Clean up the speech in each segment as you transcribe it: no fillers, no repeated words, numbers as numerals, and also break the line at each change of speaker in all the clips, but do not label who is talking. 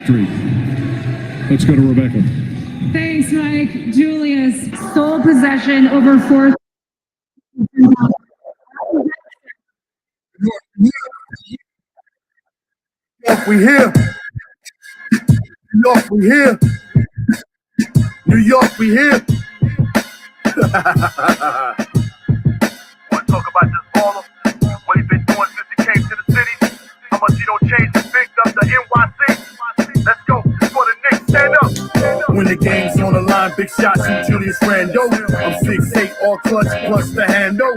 Three. Let's go to Rebecca.
Thanks, Mike. Julius, sole possession over fourth.
New York, we here. New York, we here. New York, we here. Want to talk about this baller? What he been doing since he came to the city? How much he don't change the big up to NYC? Let's go for the Knicks. Stand up. When the game's on the line, big shots from Julius Randle. I'm 6'8", all clutch plus the handle.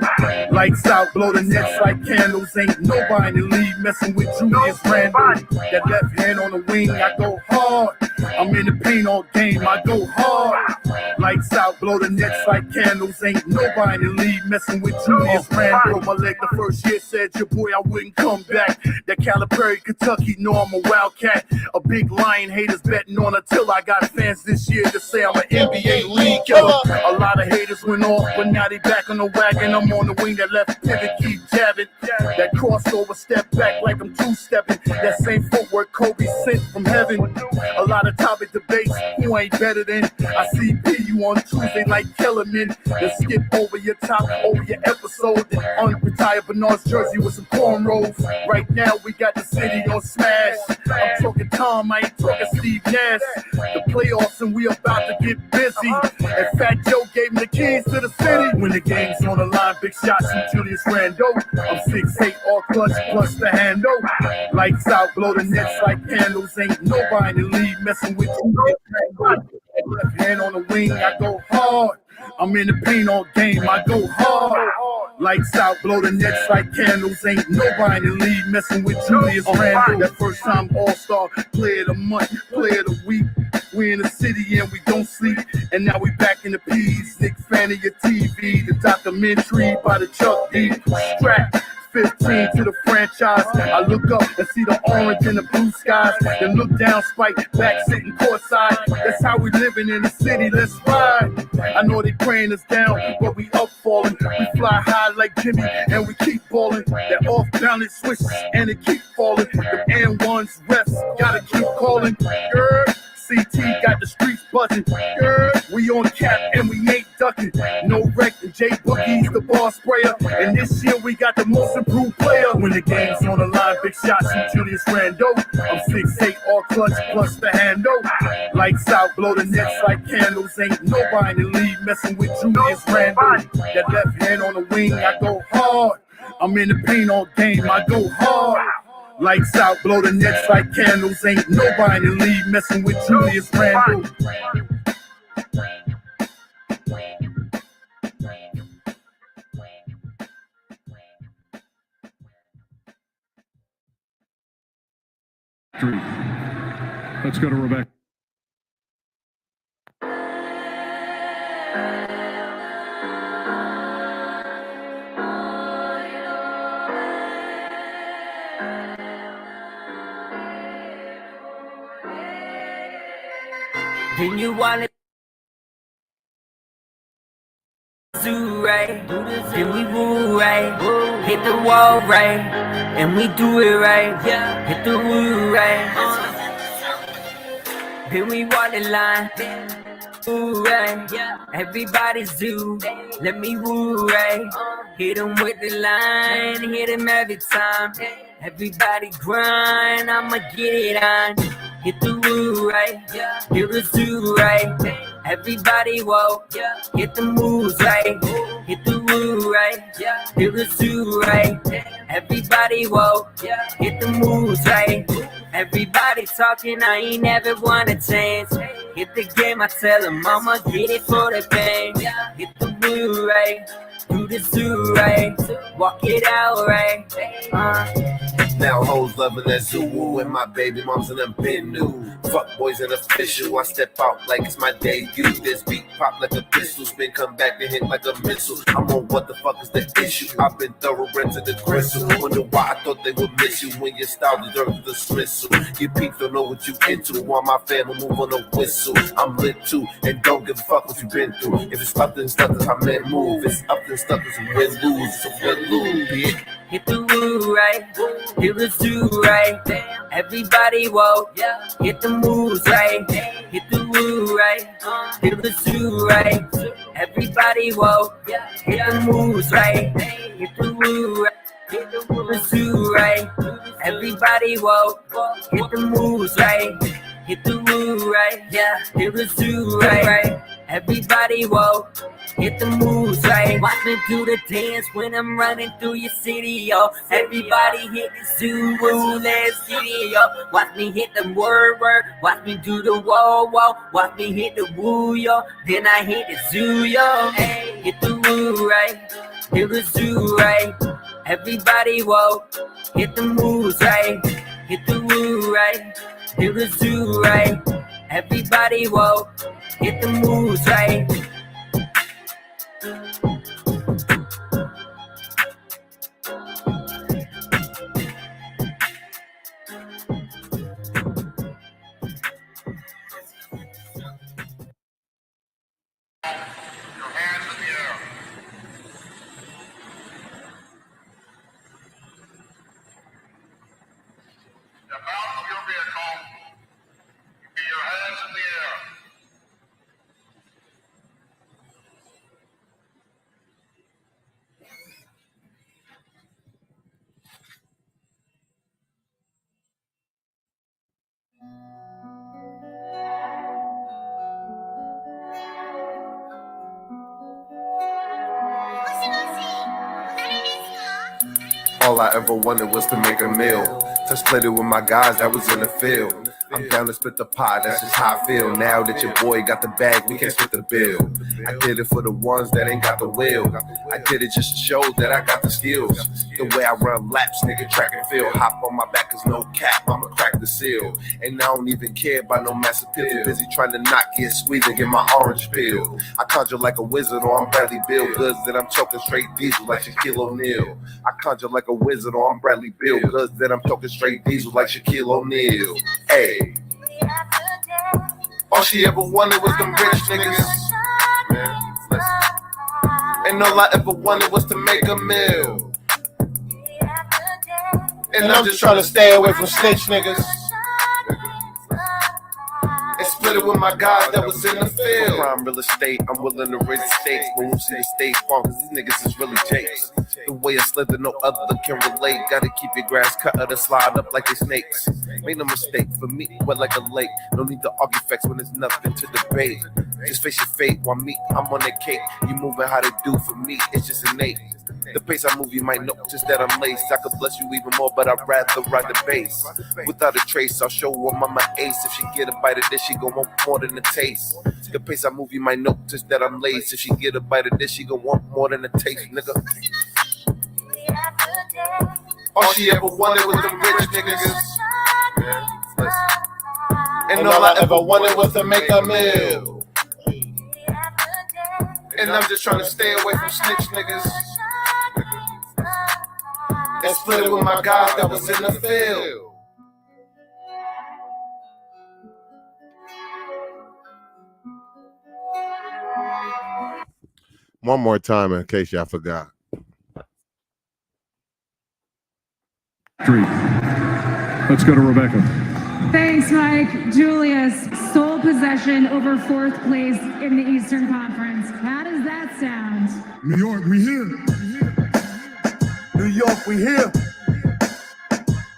Lights out, blow the nets like candles. Ain't nobody in the league messing with Julius Randle. That left hand on the wing, I go hard. I'm in the paint all game, I go hard. Lights out, blow the nets like candles. Ain't nobody in the league messing with Julius Randle. My leg the first year said, your boy, I wouldn't come back. That Calipari, Kentucky, know I'm a wildcat. A big lion, haters betting on her till I got fans this year to say I'm an NBA league killer. A lot of haters went off, but now they back on the wagon. I'm on the wing, that left pivot, keep jabbing. That crossover, step back like I'm two-stepping. That same footwork Kobe sent from heaven. A lot of topic debates, who ain't better than? I see P you on Tuesday like Kellerman. Then skip over your top, over your episode. Then unretire Bernard's jersey with some cornrows. Right now we got the city on smash. I'm talking Tom, I ain't talking Steve Nash. The playoffs and we about to get busy. And Fat Joe gave me the keys to the city. When the game's on the line, big shots from Julius Randle. I'm 6'8", all clutch plus the handle. Lights out, blow the nets like candles. Ain't nobody in the league messing with Julius Randle. Left hand on the wing, I go hard. I'm in the paint all game, I go hard. Lights out, blow the nets like candles. Ain't nobody in the league messing with Julius Randle. That first time All-Star, player of the month, player of the week. We in the city and we don't sleep. And now we back in the P's. Nick fan of your TV. The documentary by the Chuck D. Strap 15 to the franchise. I look up and see the orange and the blue skies. Then look down, Spike, back sitting courtside. That's how we living in the city, let's ride. I know they praying us down, but we up falling. We fly high like Jimmy and we keep balling. That off balance switches and it keep falling. The N1s, refs, gotta keep calling. CT got the streets buzzing. We on cap and we ain't ducking. No wreck and J Boogie's the ball sprayer. And this year we got the most improved player. When the game's on the line, big shots from Julius Randle. I'm 6'8", all clutch plus the handle. Lights out, blow the nets like candles. Ain't nobody in the league messing with Julius Randle. That left hand on the wing, I go hard. I'm in the paint all game, I go hard. Lights out, blow the nets like candles. Ain't nobody in the league messing with Julius Randle.
Three. Let's go to Rebecca.
Then you wanna do right, then we woo right, hit the wall right, and we do it right, hit the woo right. Then we walk the line, woo right, everybody's due, let me woo right, hit them with the line, hit them every time, everybody grind, I'ma get it on. Hit the woo right, hit the zoo right, everybody whoa, hit the moves right, hit the woo right, hit the zoo right, everybody whoa, hit the moves right, everybody talking, I ain't never wanna change, hit the game, I tell them I'ma get it for the pain, hit the woo right, do the zoo right, walk it out right,
Now hoes loving that zoo and my baby moms and them been new. Fuck boys and official, I step out like it's my debut. This beat pop like a pistol, spin come back and hit like a missile. I'm on what the fuck is the issue? I've been thoroughbred to the gristle. Wonder why I thought they would miss you when your style deserves dismissal. Your peeps don't know what you into, while my family move on a whistle. I'm lit too, and don't give a fuck what you been through. If it's up then stuck, I meant move. It's up then stuck, it's a win lose. It's a win lose, bitch.
hit the woo right, hit the zoo right. Everybody whoa, hit the moves right, hit the woo right, hit the zoo right. Everybody whoa, hit the moves right, hit the woo right, hit the zoo right. Everybody whoa, hit the moves right, hit the woo right, hit the zoo right. Everybody whoa, hit the moves right. Watch me do the dance when I'm running through your city, yo. Everybody hit the zoo, woo, let's get it, yo. Watch me hit the word, watch me do the whoa, whoa. Watch me hit the woo, yo. Then I hit the zoo, yo. Hey, hit the woo right, hit the zoo right. Everybody whoa, hit the moves right, hit the woo right, hit the zoo right. Everybody whoa, hit the moves right.
All I ever wanted was to make a meal. Just played it with my guys that was in the field. I'm down to split the pot, that's just how I feel. Now that your boy got the bag, we can't split the bill. I did it for the ones that ain't got the will. I did it just to show that I got the skills. The way I run laps, nigga, track and field. Hop on my back is no cap, I'ma crack the seal. And I don't even care about no massive pill. Busy trying to not get squeezed and get my orange pill. I conjure like a wizard or I'm Bradley Bill. Goods that I'm choking straight diesel like Shaquille O'Neal. I conjure like a wizard or I'm Bradley Bill. Goods that I'm choking straight diesel like Shaquille O'Neal. Hey. All she ever wanted was them rich niggas. Man, listen. And all I ever wanted was to make a meal. And I'm just trying to stay away from snitch niggas. And split it with my guys that was in the field. Prime real estate, I'm willing to raise the stakes. When you see the state farm, cause these niggas is really jakes. The way I slither, no other can relate. Gotta keep your grass cut or to slide up like they snakes. Make no mistake, for me, wet like a lake. No need to argue facts when there's nothing to debate. Just face your fate, while me, I'm on that cake. You moving how they do for me, it's just innate. The pace I move, you might know just that I'm laced. I could bless you even more, but I'd rather ride the bass. Without a trace, I'll show her mama ace. If she get a bite of this, she gon' want more than a taste. The pace I move, you might know just that I'm laced. If she get a bite of this, she gon' want more than a taste, nigga. All she ever wanted was them rich niggas. Yeah, and all I ever wanted was to make a meal. And I'm just trying to stay away from snitch niggas. And split it with my guys that was in the field.
One more time in case y'all forgot.
Let's go to Rebecca.
Thanks, Mike. Julius, sole possession over fourth place in the Eastern Conference. How does that sound?
New York, we here.
New York, we here.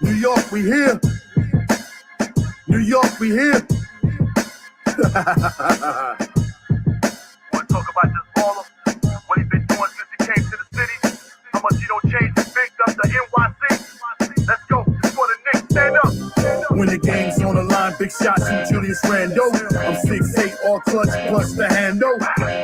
New York, we here. New York, we here.
Wanna talk about this baller? What he been doing since he came to the city? How much he don't change his big up to NYC? Let's go, it's for the Knicks, stand up.
When the game's on the line, big shots from Julius Randle. I'm 6'8", all clutch plus the handle.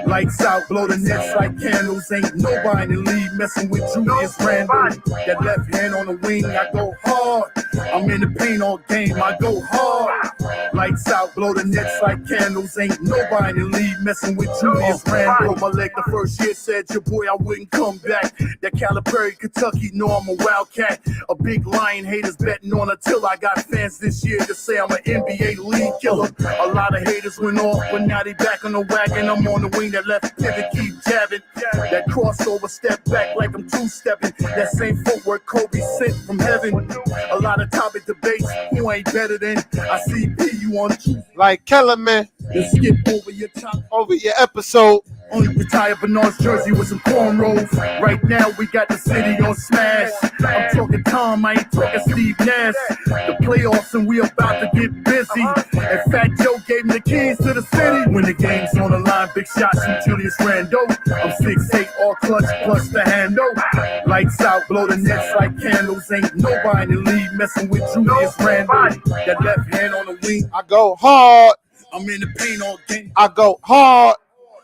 Lights out, blow the nets like candles. Ain't nobody in the league messing with Julius Randle. That left hand on the wing, I go hard. I'm in the paint all game, I go hard. Lights out, blow the Knicks like candles. Ain't nobody in the league messing with Julius Randle. My leg the first year said, your boy, I wouldn't come back. That Calipari, Kentucky, know I'm a wildcat. A big lion, haters betting on until I got fans this year to say I'm an NBA league killer. A lot of haters went off, but now they back on the wagon. I'm on the wing that left pivot, keep jabbing. That crossover, step back like I'm two-stepping. That same footwork Kobe sent from heaven. A lot of topic debates, who ain't better than I see P, you on Tuesday.
Like Kellerman,
Then skip over your top.
over your episode.
Only retire Bernard's jersey with some cornrows. Right now we got the city on smash. I'm talking Tom, I ain't talking Steve Nash. The playoffs and we about to get busy. In fact, Joe gave me the keys to the city. When the game's on the line, big shots from Julius Randle. I'm 6'8", all clutch plus the handle. Lights out, blow the Nets like candles. Ain't nobody in the league messing with Julius Randle. That left hand on the wing,
I go hard.
I'm in the paint all game.
I go hard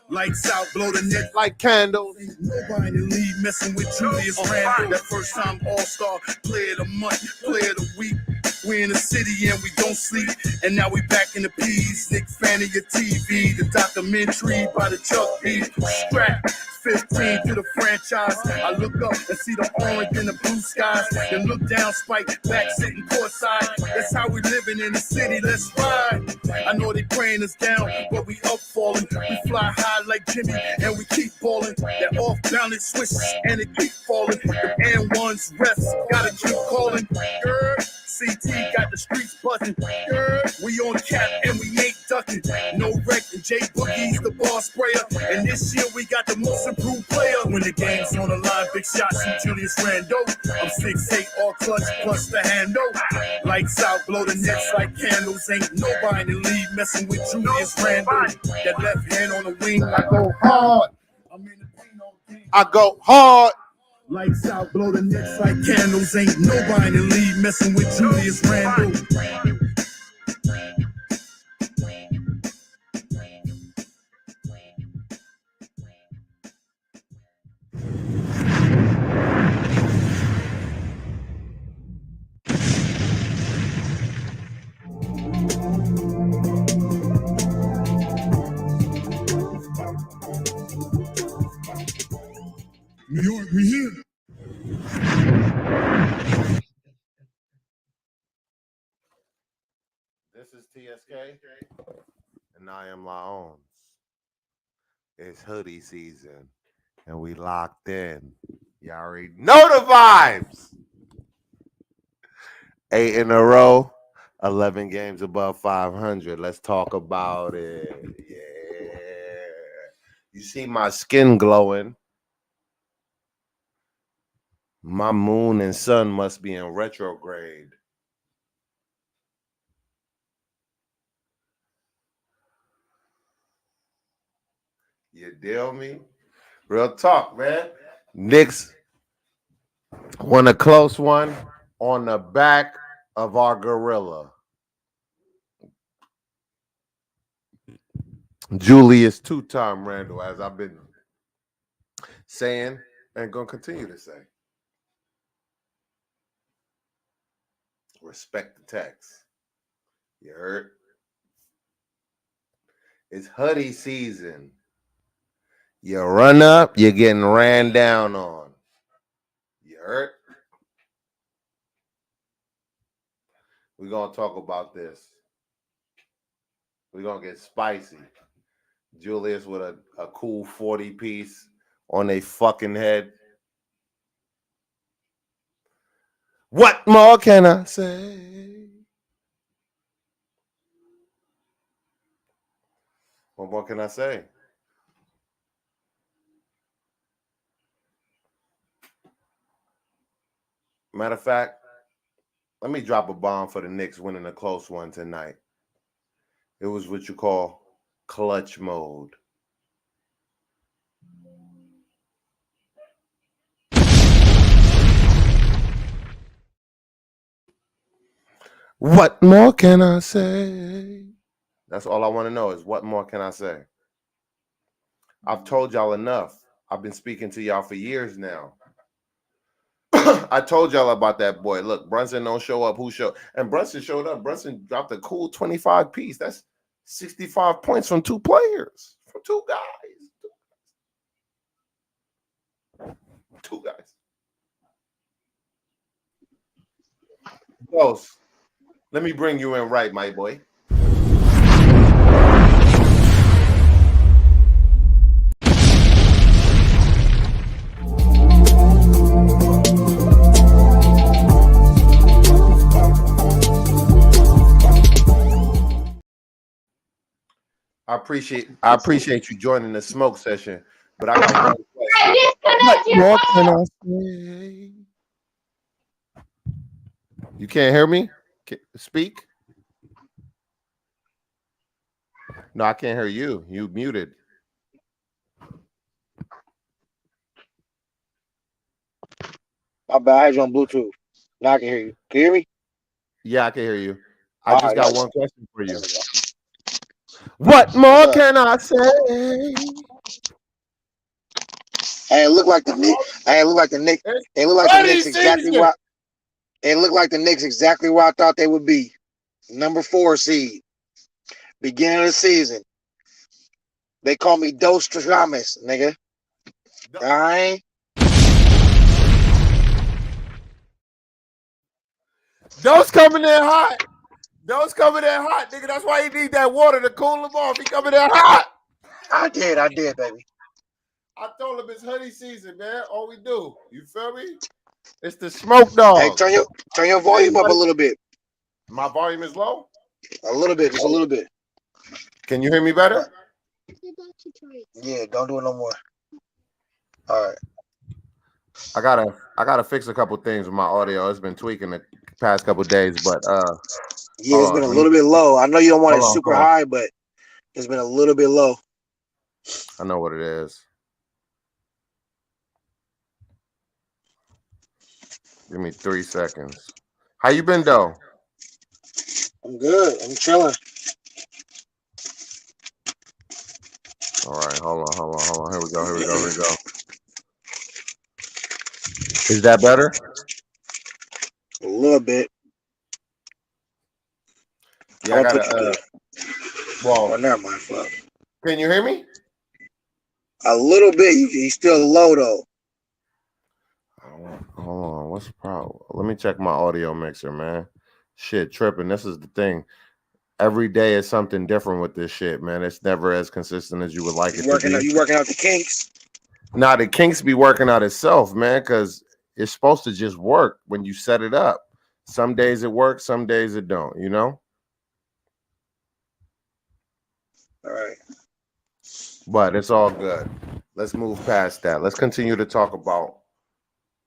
Lights out, blow the Nets
like candles.
Ain't nobody in the league messing with Julius Randle. That first time All-Star, player of the month, player of the week. We in the city and we don't sleep. And now we back in the P's. Nick fan of your TV. The documentary by the Chuck B. Strap 15 to the franchise. I look up and see the orange and the blue skies. Then look down, Spike, back sitting courtside. That's how we living in the city. Let's ride. I know they praying us down, but we up falling. We fly high like Jimmy and we keep balling. That off balance switch and it keep falling. The N1's refs gotta keep calling. Girl, CT got the streets buzzing. Girl, we on cap and we ain't ducking. No wreck and J Boogie's the ball sprayer. And this year we got the most improved player. When the game's on the line, big shots from Julius Randle. I'm 6'8", all clutch plus the handle. Lights out, blow the Nets like candles. Ain't nobody in the league messing with Julius Randle. That left hand on the wing, I go hard. I'm in the paint all game.
I go hard.
Lights out, blow the Nets like candles. Ain't nobody in the league messing with Julius Randle.
New York, we here.
This is TSK, and I am Laons. It's hoodie season, and we locked in. You already know the vibes. 8 in a row, 11 games above 500. Let's talk about it. Yeah. You see my skin glowing. My moon and sun must be in retrograde. You deal me? Real talk, man. Knicks won a close one on the back of our gorilla. Julius two-time Randle, as I've been saying and going to continue to say. Respect the text. You heard? It's hoodie season. You run up, you're getting ran down on. You heard? We're going to talk about this. We're going to get spicy. Julius with a cool 40 piece on a fucking head. What more can I say? What more can I say? Matter of fact, let me drop a bomb for the Knicks winning a close one tonight. It was what you call clutch mode. What more can I say? That's all I want to know is what more can I say? I've told y'all enough. I've been speaking to y'all for years now. I told y'all about that boy. Look, Brunson don't show up. Who showed? And Brunson showed up. Brunson dropped a cool 25 piece. That's 65 points from 2 players, from 2 guys. 2 guys. Ghost, let me bring you in right, my boy. I appreciate you joining the smoke session, but I got one question. What more can I say? You can't hear me? Speak? No, I can't hear you. You muted.
My bad. I had you on Bluetooth. Now I can hear you. Can you hear me?
Yeah, I can hear you. I
All
just
right,
got
nice.
one question for you. What more can I say?
Hey, it looked like the Knicks. Hey, it looked like the Knicks. It looked like the Knicks exactly what. It looked like the Knicks exactly where I thought they would be. Number 4 seed. Beginning of the season. They call me Dos Trajames, nigga. All right.
Those coming in hot. Those coming in hot, nigga. That's why he need that water to cool him off. He coming in hot.
I did, baby.
I told him it's honey season, man. All we do. You feel me? It's the smoke dog.
Hey, turn your volume up a little bit.
My volume is low?
A little bit, just a little bit.
Can you hear me better?
Yeah, don't do it no more. All right.
I gotta fix a couple things with my audio. It's been tweaking the past couple days, but
yeah, it's been a little bit low. I know you don't want it super high, but it's been a little bit low.
I know what it is. Give me 3 seconds. How you been though?
I'm good. I'm chilling.
All right, hold on. Here we go. Is that better?
A little bit.
Yeah, I gotta.
Well, never mind. Fuck.
Can you hear me?
A little bit. He's still low though.
Hold on. What's the problem? Let me check my audio mixer, man. Shit, tripping. This is the thing. Every day is something different with this shit, man. It's never as consistent as you would like it to be.
You working out the kinks?
Nah, the kinks be working out itself, man, because it's supposed to just work when you set it up. Some days it works, some days it don't, you know?
All right.
But it's all good. Let's move past that. Let's continue to talk about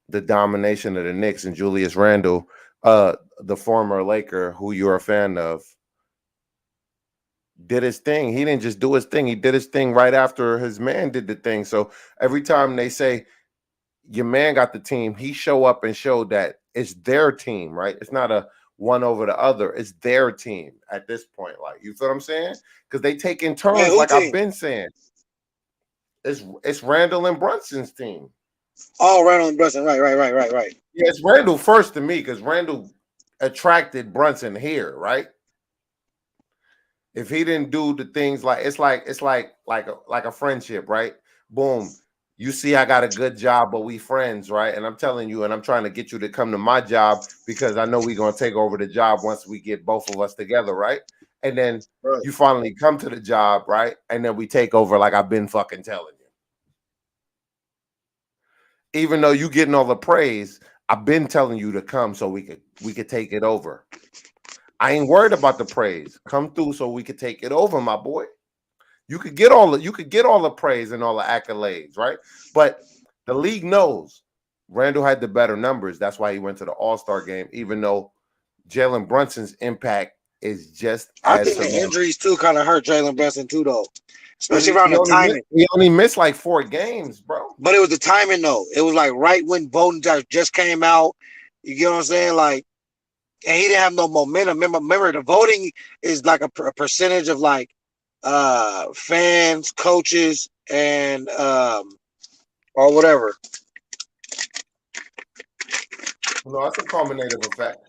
the domination of the Knicks and Julius Randle, the former Laker, who you're a fan of, did his thing. He didn't just do his thing. He did his thing right after his man did the thing. So every time they say your man got the team, he show up and show that it's their team, right? It's not a one over the other. It's their team at this point. Like, you feel what I'm saying? Because they take in turns, like I've been saying. It's Randle and Brunson's team.
Oh, Randle and Brunson. Right.
Yeah, it's Randle first to me because Randle attracted Brunson here, right? If he didn't do the things like it's like a friendship, right? Boom. You see, I got a good job, but we friends, right? And I'm telling you, and I'm trying to get you to come to my job because I know we're gonna take over the job once we get both of us together, right? And then you finally come to the job, right? And then we take over like I've been fucking telling you. Even though you getting all the praise, I've been telling you to come so we could take it over. I ain't worried about the praise. Come through so we could take it over, my boy. You could get all the praise and all the accolades, right? But the league knows Randle had the better numbers. That's why he went to the All-Star game, even though Jalen Brunson's impact is just
I think the injuries too kind of hurt Jalen Brunson too, though. Especially around the timing.
He only missed like 4 games, bro.
But it was the timing, though. It was like right when voting just came out. You get what I'm saying? Like, and he didn't have no momentum. Remember, the voting is like a percentage of like fans, coaches, and or whatever.
No, that's a culminative effect.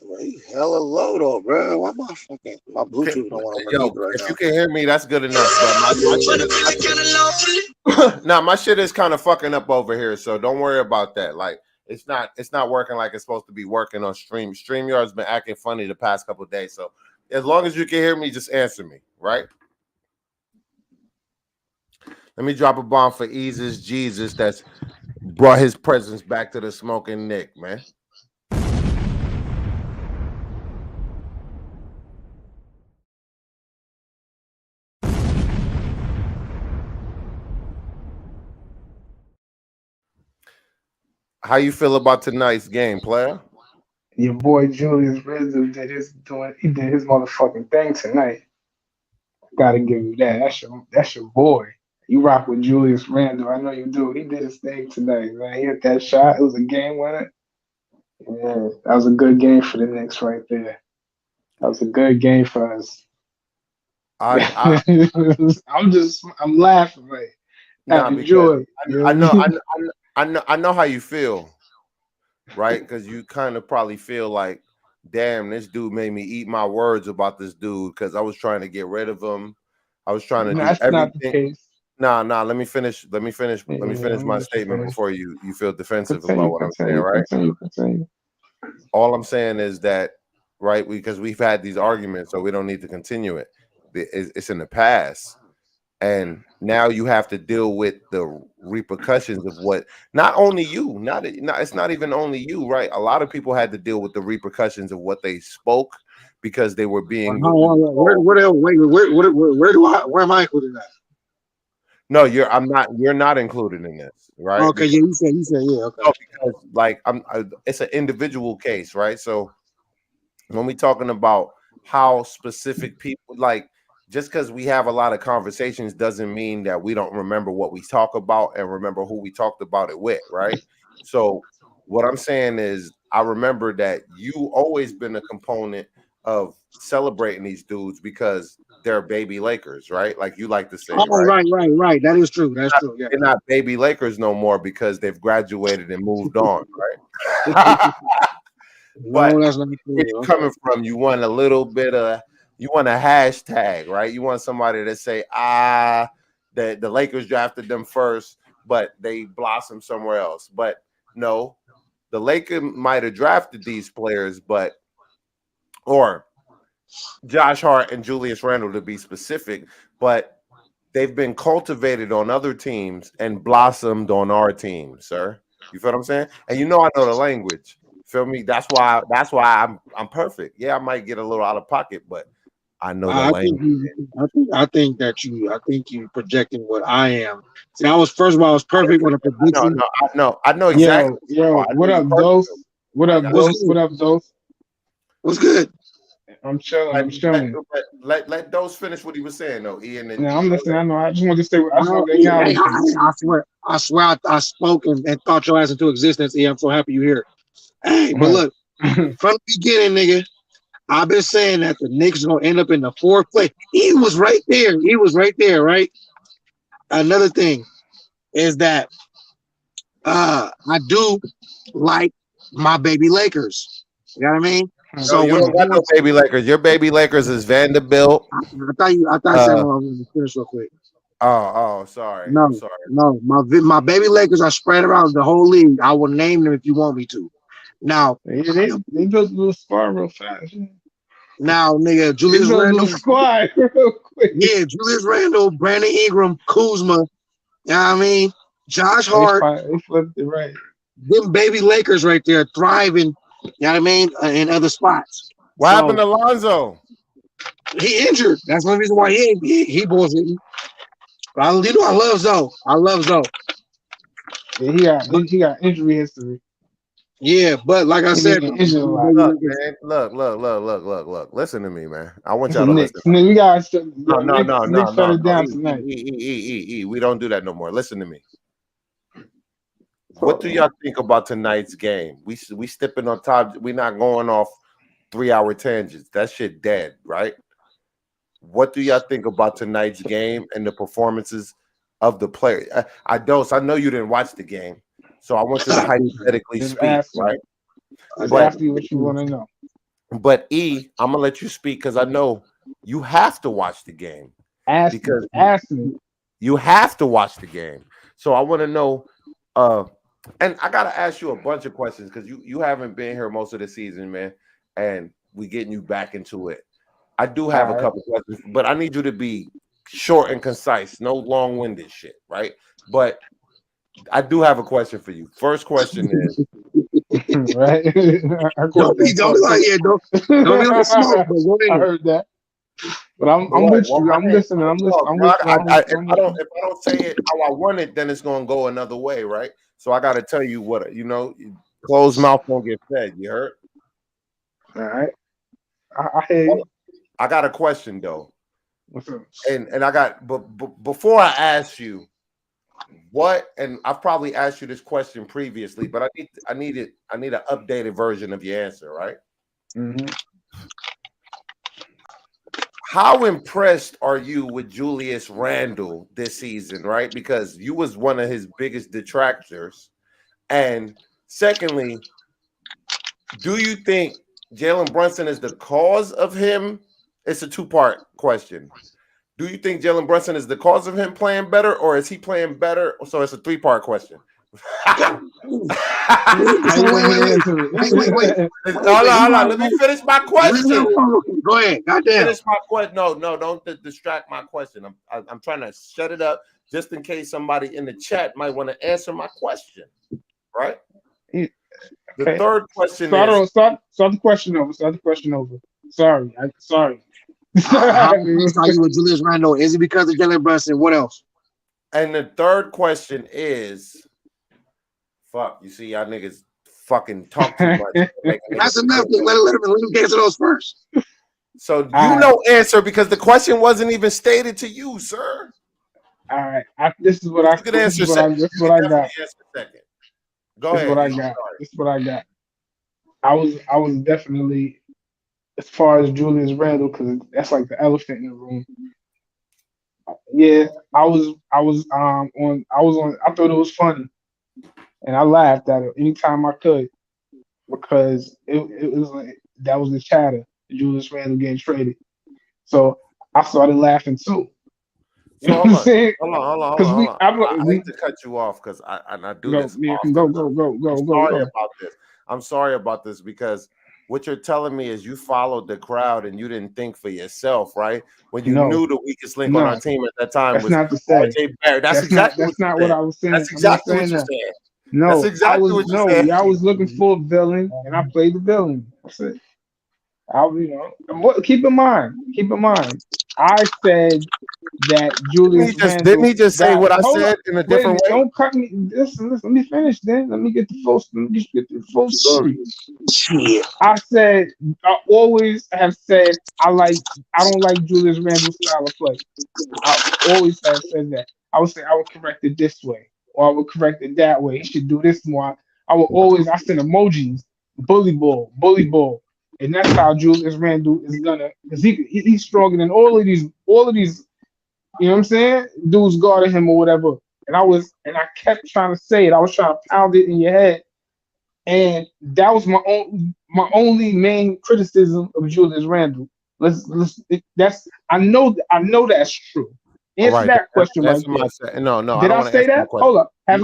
Well, you hella low though, bro. Why my Bluetooth don't want to work
Yo,
either right
if
now?
you can hear me, that's good enough. But my shit is kind of fucking up over here, so don't worry about that. Like it's not working like it's supposed to be working on stream. StreamYard's been acting funny the past couple of days. So as long as you can hear me, just answer me, right? Let me drop a bomb for Eases Jesus that's brought his presence back to the Smoking Knick, man. How you feel about tonight's game, player?
Your boy Julius Randle did his motherfucking thing tonight. Gotta give you that. That's your boy. You rock with Julius Randle. I know you do. He did his thing tonight, man. He hit that shot. It was a game winner. Yeah, that was a good game for the Knicks right there. That was a good game for us. I'm laughing, right?
Nah,
Enjoy.
because I know how you feel, right? Because you kind of probably feel like, damn, this dude made me eat my words about this dude because I was trying to get rid of him. I was trying to do
That's not the
everything.
case.
Nah, let me finish
Yeah,
my statement before you feel defensive about what I'm saying,
Continue,
right?
continue.
All I'm saying is that, right, because we've had these arguments, so we don't need to continue it. It's in the past. And now you have to deal with the repercussions of what not only you, it's not even only you, right? A lot of people had to deal with the repercussions of what they spoke because they were being
Where am I included in that?
No, you're not included in this, right?
Okay, yeah, you said yeah, okay.
No, because like it's an individual case, right? So when we talking about how specific people like just because we have a lot of conversations doesn't mean that we don't remember what we talk about and remember who we talked about it with, right? So what I'm saying is I remember that you always been a component of celebrating these dudes because they're baby Lakers, right? Like you like to say, right?
Right. That is true. That's true. Yeah.
They're not baby Lakers no more because they've graduated and moved on, right? But
No, that's not
where
true.
you coming from, you want a little bit of you want a hashtag, right? You want somebody to say, the Lakers drafted them first, but they blossomed somewhere else. But no, the Lakers might have drafted these players, or Josh Hart and Julius Randle to be specific, but they've been cultivated on other teams and blossomed on our team, sir. You feel what I'm saying? And you know I know the language. Feel me? That's why I'm perfect. Yeah, I might get a little out of pocket, but I know the language.
I think you projecting what I am. See, I was perfect with a prediction.
I know exactly.
Yo, what up, Dose? What up, Dose?
What's good?
I'm chilling.
Let Dose finish what he was saying, though. Ian and
I'm listening. I know. I just want to stay. I just want to acknowledge.
I swear, I spoke and thought your ass into existence. I'm so happy you're here. Hey, but look, from the beginning, nigga, I've been saying that the Knicks are gonna end up in the fourth place. He was right there, right? Another thing is that I do like my baby Lakers. You know what I mean?
So you don't got no baby Lakers. Your baby Lakers is Vanderbilt.
I thought you said no. I'm gonna finish real quick.
Sorry.
No,
I'm sorry.
no, my baby Lakers are spread around the whole league. I will name them if you want me to. Now
they built a little squad real fast.
Now, nigga, Julius Randle
squad real quick.
Yeah, Julius Randle, Brandon Ingram, Kuzma. You know what I mean? Josh Hart.
They flipped it right.
Them baby Lakers right there thriving. You know what I mean? In other spots.
What happened to Lonzo?
He injured. That's one reason why he bullshitting. I love Zoe.
Yeah, he got injury history.
Yeah, but like I said,
look, man, look. Listen to me, man. I want y'all to listen.
We got
no. We don't do that no more. Listen to me. What do y'all think about tonight's game? We stepping on top. We're not going off 3-hour tangents. That shit dead, right? What do y'all think about tonight's game and the performances of the players? I know you didn't watch the game, So I want you to hypothetically
Just
speak,
asking.
right?
Just
But
asking what you want to know.
But I'm gonna let you speak because I know you have to watch the game. Because
Ask me.
you have to watch the game. So I want to know, and I gotta ask you a bunch of questions because you haven't been here most of the season, man, and we getting you back into it. I do have a couple questions, but I need you to be short and concise, no long-winded shit, right? But I do have a question for you. First question is,
Right?
Don't be on the smoke, but go
I
ahead.
heard that. But I'm with you. I'm listening. I'm listening.
if I don't say it how I want it, then it's gonna go another way, right? So I gotta tell you what closed mouth don't get fed. You heard?
All right. I hear you.
I got a question though.
What's up?
And I got but before I ask you what, and I've probably asked you this question previously, but I need an updated version of your answer, right?
Mm-hmm.
How impressed are you with Julius Randle this season, right? Because you was one of his biggest detractors. And secondly, do you think Jalen Brunson is the cause of him? It's a two-part question. Do you think Jalen Brunson is the cause of him playing better, or is he playing better? So it's a three-part question.
Wait.
Hold on. Let me finish my question.
Go ahead. Goddamn.
Finish my question. No, don't distract my question. I'm trying to shut it up just in case somebody in the chat might want to answer my question. Right? The third question
Start the question over. Start the question over. Sorry.
How impressed are you with Julius Randle? Is it because of Jalen Brunson? What else?
And the third question is, fuck, you see, y'all niggas fucking talk too much.
That's enough. Let him answer those first.
So you answer because the question wasn't even stated to you, sir.
All right. This is what I got.
Answer second. Go ahead.
This is what I got. I was definitely, as far as Julius Randle, because that's like the elephant in the room. Yeah, I thought it was funny, and I laughed at it anytime I could because it was like that was the chatter. Julius Randle getting traded, so I started laughing too.
So hold on. I hate to cut you off because I do this. I'm sorry about this because what you're telling me is you followed the crowd and you didn't think for yourself, right? When you knew the weakest link on our team at that time was RJ Barrett. That's not
what I was saying.
That's exactly what you said.
No,
that's exactly what you said.
I was looking for a villain and I played the villain. That's it. Keep in mind, I said that Julius Randle.
Didn't he just say what I said in a different way?
Don't cut me. Listen, let me finish. Then let me get the full story. I said I always have said I don't like Julius Randle's style of play. I always have said that. I would say I would correct it this way, or I would correct it that way. He should do this more. I send emojis, bully ball. And that's how Julius Randle is gonna, because he's stronger than all of these, you know what I'm saying? Dudes guarding him or whatever. And I kept trying to say it. I was trying to pound it in your head. And that was my only main criticism of Julius Randle. I know that's true. Answer that question right there.
No.
Did I say that? Hold up. Did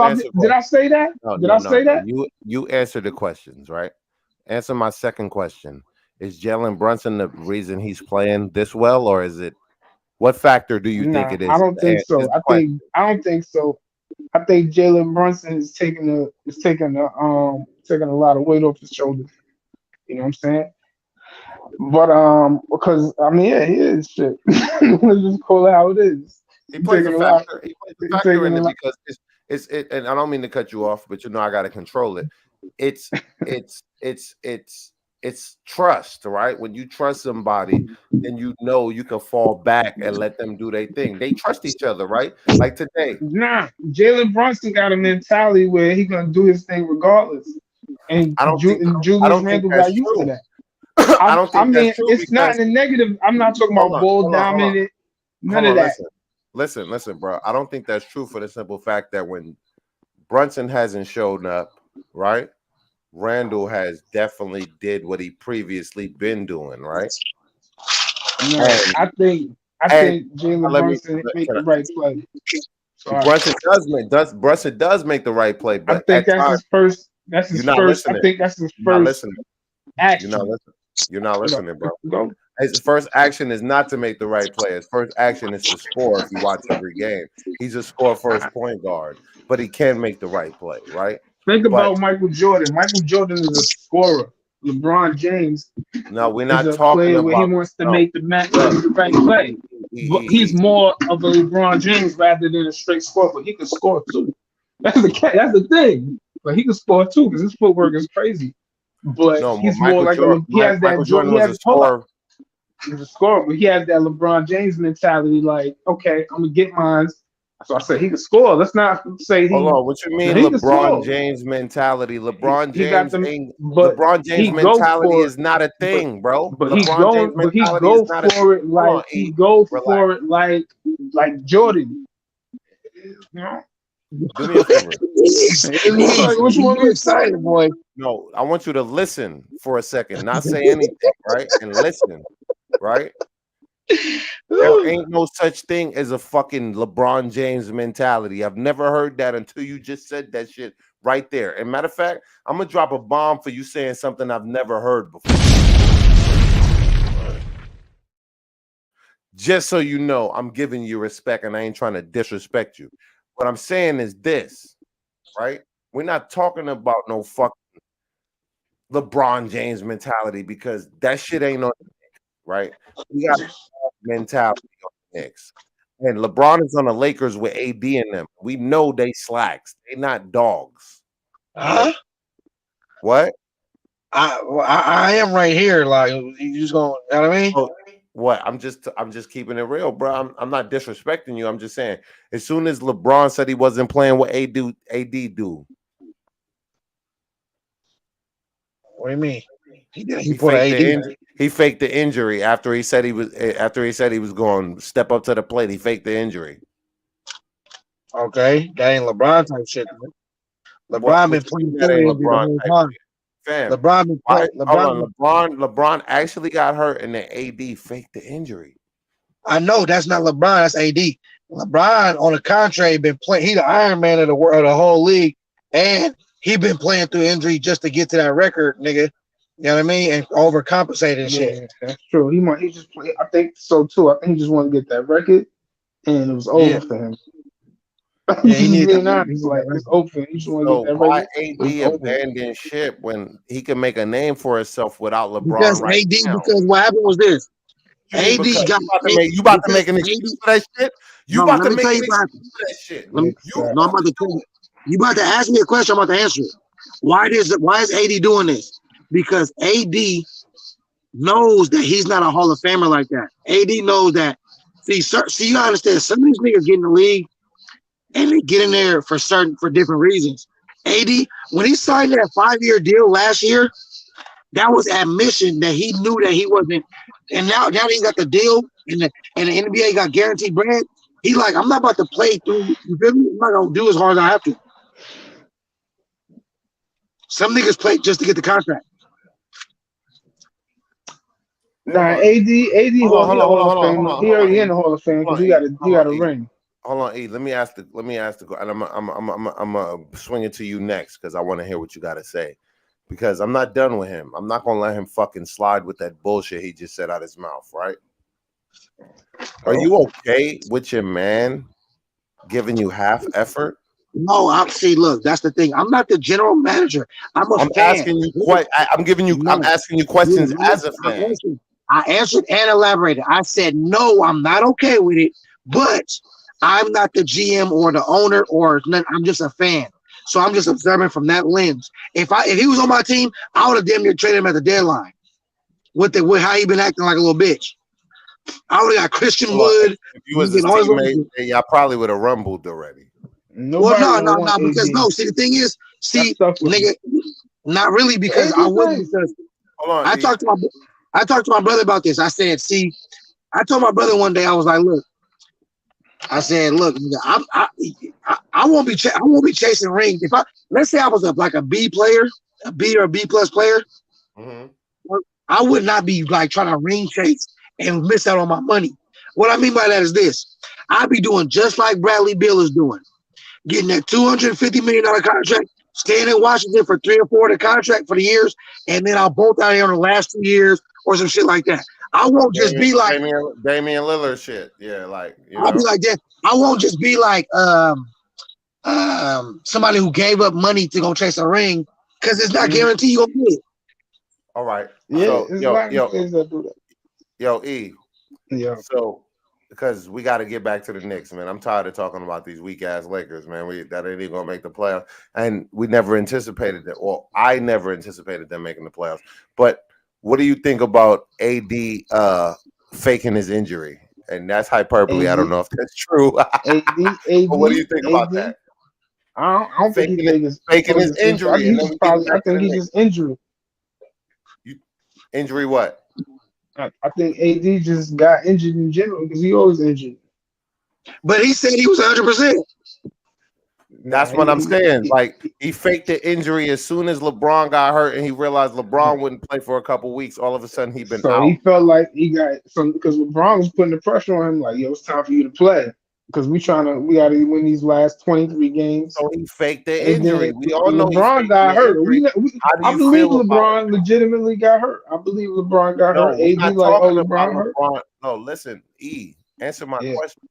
I say that? Did I say that?
You answered the questions, right? Answer my second question. Is Jalen Brunson the reason he's playing this well, or is it? What factor do you think it is?
I don't think so. I don't think so. I think Jalen Brunson is taking a lot of weight off his shoulders. You know what I'm saying? But because he is shit. Let's just call it how it is.
He plays a factor. He plays a factor in it because it's and I don't mean to cut you off, but I got to control it. It's trust, right? When you trust somebody, then you can fall back and let them do their thing. They trust each other, right? Like today.
Nah, Jalen Brunson got a mentality where he's gonna do his thing regardless. And Julius Randle got used to that. I don't think that's true. It's not in the negative. I'm not talking about ball dominant. None of that.
Listen, bro. I don't think that's true for the simple fact that when Brunson hasn't shown up, right? Randall has definitely did what he previously been doing, right?
No,
And
I think
and
Jalen
let me
Brunson make
can
the right play. Sorry.
Brunson does make the right play,
I
but
think
at
that's
times
his first. That's
you're
his
not
first. I
listening.
think that's his
You're not
first
listening. You're not
action.
listening. You're not listening, bro.
Go.
His first action is not to make the right play. His first action is to score. If you watch every game, he's a score first point guard, but he can make the right play, right?
Think
But
about Michael Jordan. Michael Jordan is a scorer. LeBron James
no, we're
is
not
a
talking
player where he
about
wants to
no.
make the match
Look,
the right play. But he's
he,
more of a LeBron James rather than a straight scorer, but he can score too. That's the thing. But he can score too because his footwork is crazy. But
no,
he's more like he has that
Michael Jordan
he
was a
has hold up.
scorer.
He's a scorer, but he has that LeBron James mentality. Like, okay, I'm gonna get mine. So I said he can score. Let's not say
Hold
he.
on, what you
No,
mean
he can
LeBron
score.
James mentality?
He got them, but
LeBron James
he go
mentality
for it.
is not a thing, bro.
But he
LeBron James
going, but he
mentality is
go
not a
for it
hold
like
on,
he go
relax.
for it like Jordan. You know?
Do me a favor.
Like, which one are you excited, boy?
No, I want you to listen for a second, not say anything, right? And listen, right? There ain't no such thing as a fucking LeBron James mentality. I've never heard that until you just said that shit right there. And matter of fact, I'm gonna drop a bomb for you saying something I've never heard before. Just so you know, I'm giving you respect and I ain't trying to disrespect you. What I'm saying is this, right? We're not talking about no fucking LeBron James mentality because that shit ain't no right. We got mentality on the Knicks. And LeBron is on the Lakers with AD in them. We know they slacks. They not dogs. Right? What?
I am right here. Like you just gonna, you know what I mean?
Oh, what? I'm just keeping it real, bro. I'm not disrespecting you. I'm just saying. As soon as LeBron said he wasn't playing with AD do.
What do you mean? He put
faked
an AD.
he faked the injury after he said he was going to step up to the plate. He faked the injury.
Okay, that ain't LeBron type shit. LeBron been playing
that
through
ain't
injury the
LeBron
whole
type
time.
fam.
LeBron been playing.
LeBron actually got hurt and then AD faked the injury.
I know that's not LeBron. That's AD. LeBron on the contrary been playing. He the Iron Man of the world, of the whole league, and he been playing through injury just to get to that record, nigga. You know what I mean? And overcompensated and shit.
That's true. He just play. I think so too. I think he just wanted to get that record, and it was over for him.
Yeah, he
He's
needed
being
that.
honest. Like it's open. He just want to
So
get that
why
record.
AD abandon ship when he can make a name for himself without LeBron
Because
right
AD,
now?
because what happened was this. AD got
you about to make an excuse for that shit? You about to make an excuse for that shit?
No, I'm about to tell you. You about to ask me a question. I'm about to answer it. Why is AD doing this? Because AD knows that he's not a Hall of Famer like that. AD knows that. See, you understand? Some of these niggas get in the league and they get in there for different reasons. AD, when he signed that 5-year deal last year, that was admission that he knew that he wasn't. And now that he got the deal and the NBA got guaranteed bread, he like, I'm not about to play through. You feel me? I'm not gonna do as hard as I have to. Some niggas play just to get the contract.
Nah, AD, Hall of Fame. He already in the Hall of Fame because he got a ring.
Hold on, E. Let me ask the and I'm gonna swing it to you next because I want to hear what you got to say. Because I'm not done with him. I'm not gonna let him fucking slide with that bullshit he just said out his mouth, right? Are you okay with your man giving you half effort?
No, look, that's the thing. I'm not the general manager. I'm fan.
Asking you I'm asking you questions as a fan.
I answered and elaborated. I said, no, I'm not okay with it, but I'm not the GM or the owner or none. I'm just a fan. So I'm just observing from that lens. If he was on my team, I would have damn near traded him at the deadline. With how he been acting like a little bitch. I would have got Christian Wood.
If you was his teammate, y'all probably would have rumbled already.
Well, no, because no. See, the thing is, nigga, not really because I wouldn't. Because I talked to my brother about this. I said, I told my brother one day, I was like, look, nigga, I won't be chasing rings. If let's say I was like a B player, a B or B plus player, I would not be like trying to ring chase and miss out on my money. What I mean by that is this: I'd be doing just like Bradley Beal is doing, getting that $250 million contract, staying in Washington for 3 or 4 of the contract for the years, and then I'll bolt out here in the last 2 years or some shit like that. I won't just be like
Damian Lillard shit. Yeah, like
I'll be like that. I won't just be like somebody who gave up money to go chase a ring because it's not guaranteed you'll get it.
All right.
Yeah,
So,
it's a lot of things that do that.
Yo, E.
Yeah.
So, because we got to get back to the Knicks, man. I'm tired of talking about these weak ass Lakers, man. That ain't even gonna make the playoffs, and we never anticipated that. Well, I never anticipated them making the playoffs. But what do you think about AD faking his injury? And that's hyperbole.
AD?
I don't know if that's true.
AD,
But what do you think about that?
I don't think he's
faking his injury.
I think he's just injured.
Injury what?
I think AD just got injured in general because he always injured.
But he said he was 100%.
That's what I'm saying. Like he faked the injury as soon as LeBron got hurt, and he realized LeBron wouldn't play for a couple weeks. All of a sudden, he'd been out.
He felt like he got some because LeBron was putting the pressure on him. Like, yo, it's time for you to play because we got to win these last 23 games.
So he faked the injury. We all know
LeBron got hurt. I believe LeBron legitimately got hurt. I believe LeBron got hurt. AD like, oh, LeBron hurt.
No, listen, E, answer my question.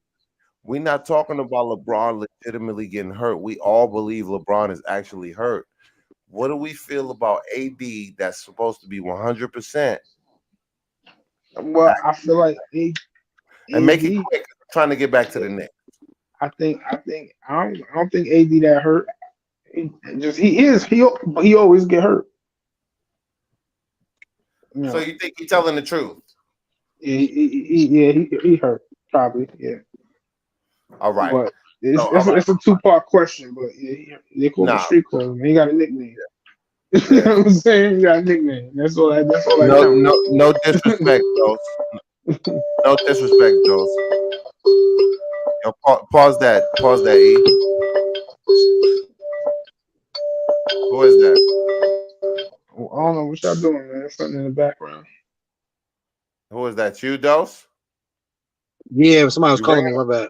We're not talking about LeBron legitimately getting hurt. We all believe LeBron is actually hurt. What do we feel about AD that's supposed to be 100%?
Well, I feel like AD,
and make it quick. I'm trying to get back to the Knicks.
I don't think AD that hurt. He always get hurt.
So you think he's telling the truth?
Yeah, he hurt probably. Yeah.
All right.
But it's a 2-part question, but they call him street clothes. He got a nickname. Yeah. You know what I'm saying? He got a nickname. That's all.
No disrespect, Dose. No disrespect, Dose. Yo, pause that. Pause that, E. Who is that?
Well, I don't know what y'all doing, man. There's something in the background.
Who is that? You, Dose?
Yeah, somebody was calling me. My bad.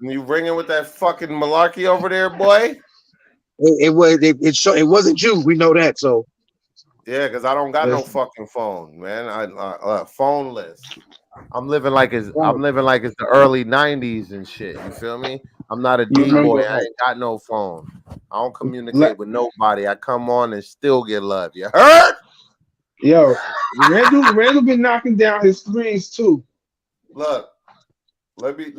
You ringing with that fucking malarkey over there, boy?
It wasn't you. We know that. So
yeah, because I don't got no fucking phone, man. I phoneless. I'm living like it's the early '90s and shit. You feel me? I'm not a D boy. I ain't got no phone. I don't communicate with nobody. I come on and still get love. You heard?
Yo, Randall been knocking down his threes too.
Look. Let me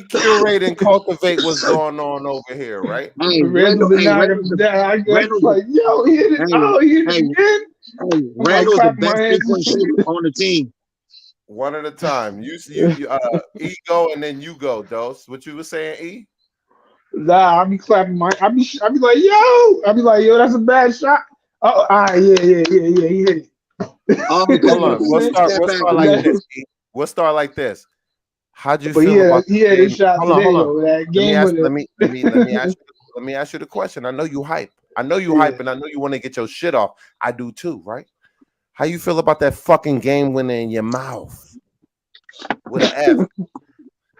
curate and cultivate what's going on over here, right?
Randall
like, yo, he hit it. He hit it again.
Randall's the best 3-point shooter on the team.
One at a time. You E go and then you go, Dose. What you were saying, E?
Nah, I be clapping I be like, yo, that's a bad shot. Oh, yeah, he hit it.
Hold on. We'll start like this. How'd you feel about
the shot today?
Let me ask you the question. I know you hype. And I know you want to get your shit off. I do too, right? How you feel about that fucking game winner in your mouth? With an F.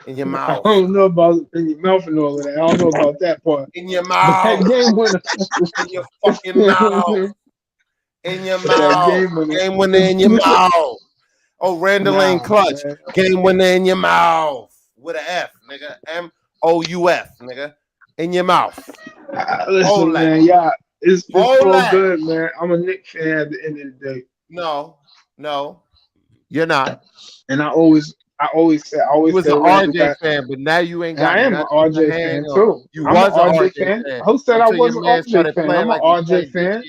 In your mouth.
I don't know about in your mouth and all of that. I don't know about that part.
In your mouth.
Game winner.
In your fucking mouth. In your mouth. Game winner in your mouth. Oh, Randall ain't clutch. Man. Game winner in your mouth. With an F, nigga. MOUF, nigga. In your mouth.
Listen, man, yeah. It's all good, man. I'm a Knicks fan at the end of the day.
No. You're not.
And I always said
you was an RJ fan, but now you ain't got.
I am an RJ fan too.
You was an RJ fan.
Who said I wasn't an RJ fan? I'm an RJ fan.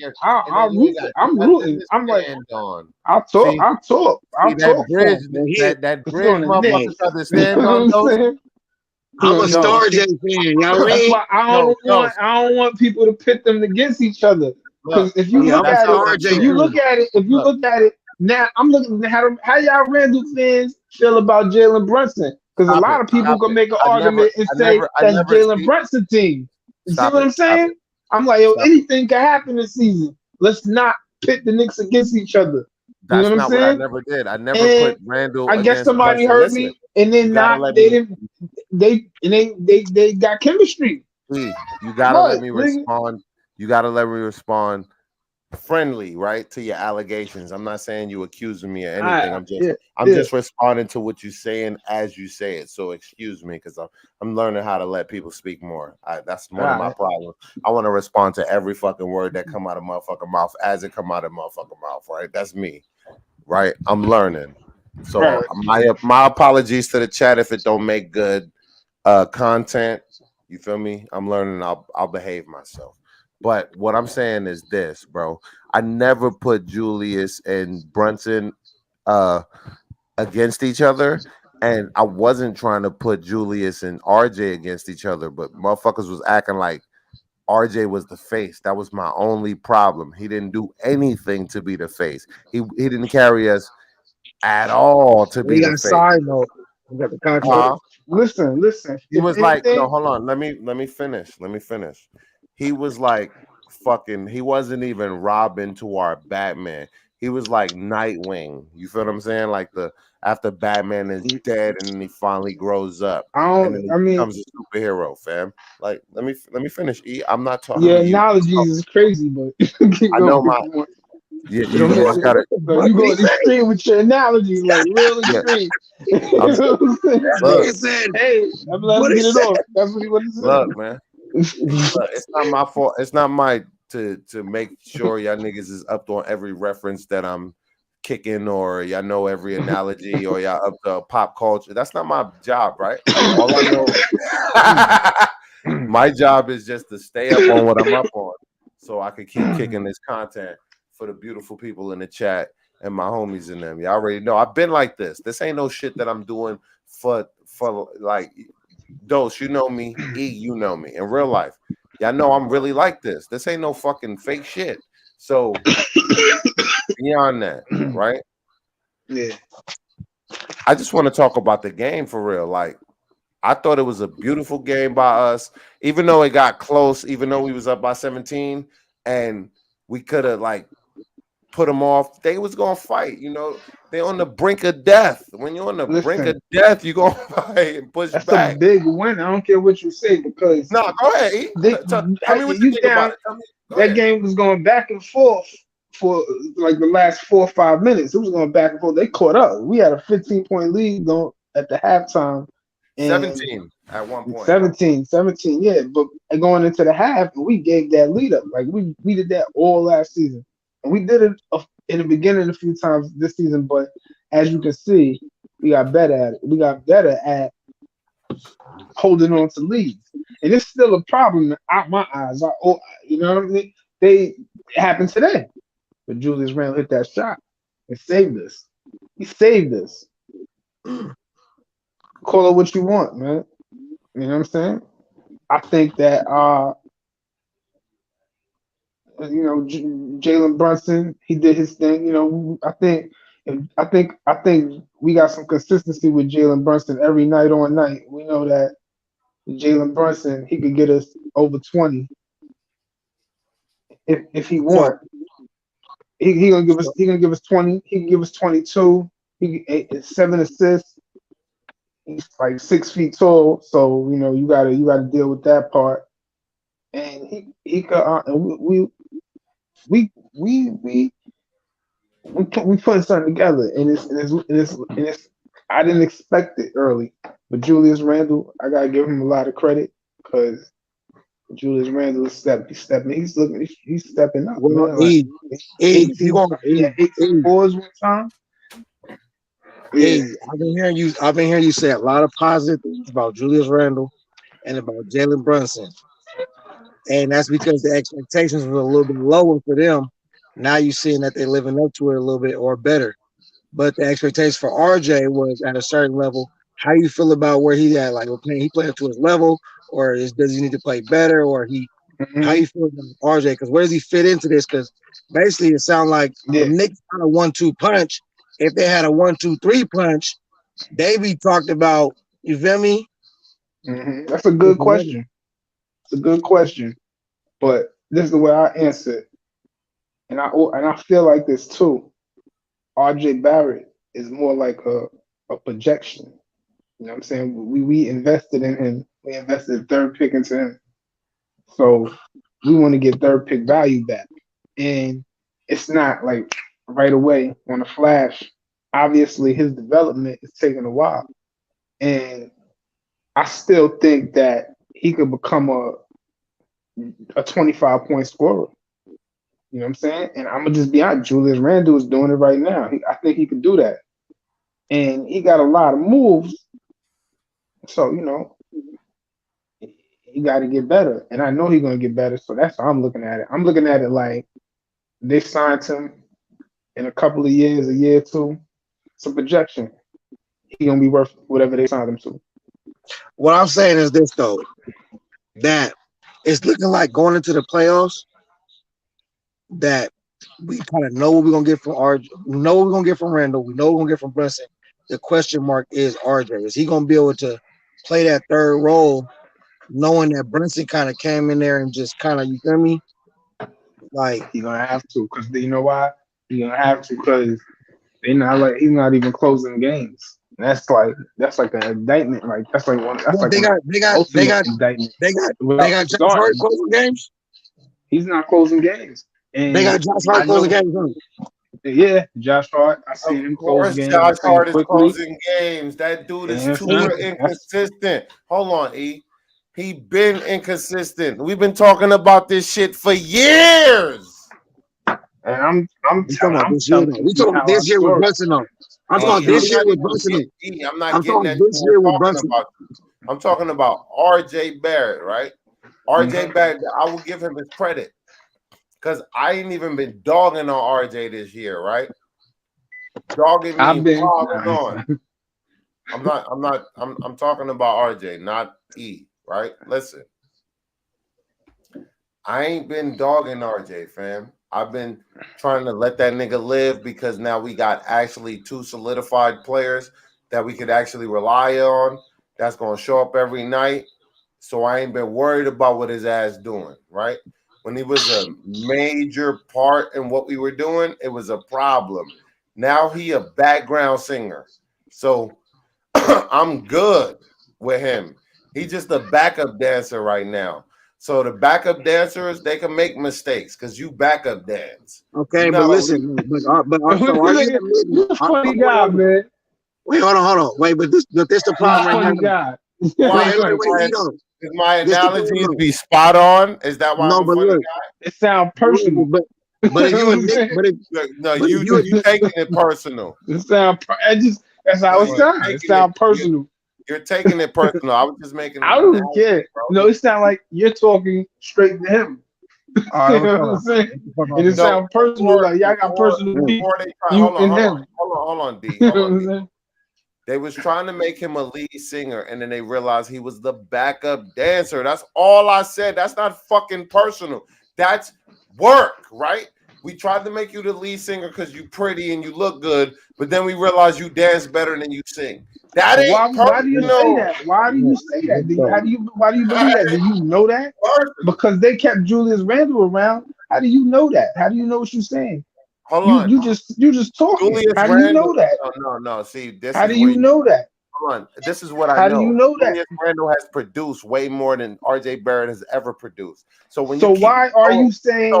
I'm rooting. I'm like, I'll talk.
That bridge, motherfuckers understand.
I'm a Star J fan. Y'all ready?
I don't want people to pit them against each other. Because if you look at it, now I'm looking at how y'all Randall fans feel about Jalen Brunson. Because a
Stop
lot
it.
of people
Stop
can
it.
make an
I never,
argument and say
I
that's
never
Jalen
see.
Brunson team. You see
Stop
what I'm
it. Stop
saying?
it.
I'm like, yo,
Stop it.
anything can happen this season. Let's not pit the Knicks against each other. You know
That's
what I'm
not what I
saying?
never did. I never
And
put Randall
I guess
against
somebody
Brunson.
heard
Listen,
me, and
you
then
gotta
not
let
they
me.
didn't they got chemistry.
You gotta let
What,
me
nigga?
respond. You gotta let me respond friendly, right, to your allegations. I'm not saying you accusing me of anything.
Yeah,
I'm
yeah.
just responding to what you're saying as you say it. So excuse me, because I'm learning how to let people speak more. That's one of my
Alright.
problems. I want to respond to every fucking word that come out of motherfucking mouth as it come out of motherfucking mouth. Right? That's me. Right? I'm learning. So
Right.
my apologies to the chat if it don't make good content. You feel me? I'm learning. I'll behave myself. But what I'm saying is this, bro. I never put Julius and Brunson against each other. And I wasn't trying to put Julius and RJ against each other, but motherfuckers was acting like RJ was the face. That was my only problem. He didn't do anything to be the face. He didn't carry us at all to be
We
the
got
face.
side note. We got the contract.
Listen.
He
If
was like, no,
anything,
hold on. Let me finish. Let me finish. He was like fucking, he wasn't even Robin to our Batman. He was like Nightwing. You feel what I'm saying? Like the after Batman is dead and then he finally grows up
I
and then
don't.
he
I mean,
becomes a superhero, fam. Like, let me finish. E. I'm not talking
your
to you.
analogies is crazy, but keep
I
going
know
if
my
you want.
you
Don't make
just
it.
gotta
No,
What
you
did he
going
say?
extreme with your analogies, like real
yeah.
extreme. You
I'm
know what I'm saying?
That
look,
nigga said,
Hey, I'm let
what
him
he
get it
said?
off. That's what he wanted
look, man.
to say.
Look, it's not my fault. It's not my to make sure y'all niggas is up on every reference that I'm kicking or y'all know every analogy or y'all up to pop culture. That's not my job, right? All I know, my job is just to stay up on what I'm up on so I can keep kicking this content for the beautiful people in the chat and my homies in them. Y'all already know I've been like this. This ain't no shit that I'm doing for like Dose, you know me. E, you know me. In real life, y'all know I'm really like this. This ain't no fucking fake shit. So beyond that, right?
Yeah.
I just want to talk about the game for real. Like, I thought it was a beautiful game by us, even though it got close, even though we was up by 17, and we could have like put them off. They was gonna fight, you know. They're on the brink of death. When you're on the brink of
Listen,
death, you gonna fight and push
that's a
back.
big win. I don't care what you say because
No, go ahead. E.
they,
Tell me what you
you
think about
down.
it. Tell me. Go
That
ahead.
game was going back and forth for like the last 4 or 5 minutes. It was going back and forth. They caught up. We had a 15-point lead going at the halftime, and
17 at one point.
17, yeah. But going into the half, we gave that lead up. Like we did that all last season, and we did it in the beginning a few times this season. But as you can see, we got better at it. We got better at holding on to leads, and it's still a problem out my eyes. You know what I mean? It happened today, but Julius Randle hit that shot and saved us. He saved us. Call it what you want, man. You know what I'm saying? I think that Jalen Brunson, he did his thing. You know, I think we got some consistency with Jalen Brunson every night on night. We know that Jalen Brunson, he could get us over 20 if he
So,
want. He gonna give us 20. He can give us 22. He 7 assists. He's like 6 feet tall, so you gotta deal with that part. And he could and we putting something together, and it's I didn't expect it early, but Julius Randle, I gotta give him a lot of credit because Julius Randle he's stepping up,
well,
man. Like
if you
18,
gonna,
he had 18 boards one time. Yeah.
I've been hearing you say a lot of positive things about Julius Randle and about Jalen Brunson. And that's because the expectations were a little bit lower for them. Now you're seeing that they're living up to it a little bit or better. But the expectation for RJ was at a certain level. How you feel about where he at? Like, okay, he playing to his level, or does he need to play better, or how
Mm-hmm.
you feel about RJ? Because where does he fit into this? Because basically, it sounds like the
Yeah.
Knicks had a 1-2 punch. If they had a 1-2-3 punch, Davey talked about You feel me?
That's a good question. It's a good question. But this is the way I answer it. And I feel like this too. RJ Barrett is more like a projection. You know what I'm saying? We invested in him. We invested third pick into him. So we want to get third pick value back. And it's not like right away on a flash. Obviously his development is taking a while. And I still think that he could become a 25-point scorer. You know what I'm saying? And I'm gonna just be honest, Julius Randle is doing it right now. I think he can do that. And he got a lot of moves. So, he got to get better. And I know he's gonna get better. So that's how I'm looking at it. I'm looking at it like they signed him in a couple of years, a year or two. It's a projection. He's gonna be worth whatever they signed him to.
What I'm saying is this though, that it's looking like going into the playoffs that we kind of know what we're gonna get from RJ. We know what we're gonna get from Randall. We know what we're gonna get from Brunson. The question mark is RJ. Is he gonna be able to play that third role, knowing that Brunson kind of came in there and just kind of, you feel me? Like
He's gonna have to, because you know why? He's gonna have to because he's not even closing games. That's like an indictment. Like that's like one. That's like
they got
indictment.
They got Josh Hart closing games.
He's not closing games. And
they got Josh Hart closing games.
Yeah, Josh Hart. I seen him close games.
Josh Hart is closing games. That dude is super inconsistent. Hold on, E. He been inconsistent. We've been talking about this shit for years.
And I'm
talking about this year. We talking about this year with Brunson on. I'm talking this year with Brunson.
I'm not getting that this year with Brunson. I'm talking about RJ Barrett, right? RJ Barrett, I will give him his credit. Because I ain't even been dogging on RJ this year, right? Dogging me on. I'm talking about RJ, not E, right? Listen. I ain't been dogging RJ, fam. I've been trying to let that nigga live because now we got actually two solidified players that we could actually rely on that's going to show up every night. So I ain't been worried about what his ass doing, right? When he was a major part in what we were doing, it was a problem. Now he a background singer. So I'm good with him. He's just a backup dancer right now. So the backup dancers, they can make mistakes because you backup dance.
Okay, but listen, but also are you
a funny guy, man?
Wait, hold on. Wait, but this the problem right now.
Wait, is my analogies be spot on? Is that why I'm a funny guy?
It sounds personal.
But if
you taking it personal.
It sounds that's how it sounds. It sounds personal.
You're taking it personal. I was just making.
I don't care. No, it sounds like you're talking straight to him. You know what I'm saying? And it sounds personal. Like y'all got personal beef.
Hold on, D. They was trying to make him a lead singer, and then they realized he was the backup dancer. That's all I said. That's not fucking personal. That's work, right? We tried to make you the lead singer because you pretty and you look good, but then we realized you dance better than you sing. That ain't
why do you say that? Why do you say that? Why do you believe that? Do you know that? Because they kept Julius Randle around. How do you know that? How do you know what you're saying?
Hold on.
You just talking.
Julius
How do you know that?
No. See, this.
How do you know that?
Hold on. This is what I know.
How do you know that?
Julius Randle has produced way more than RJ Barrett has ever produced. So
why are you saying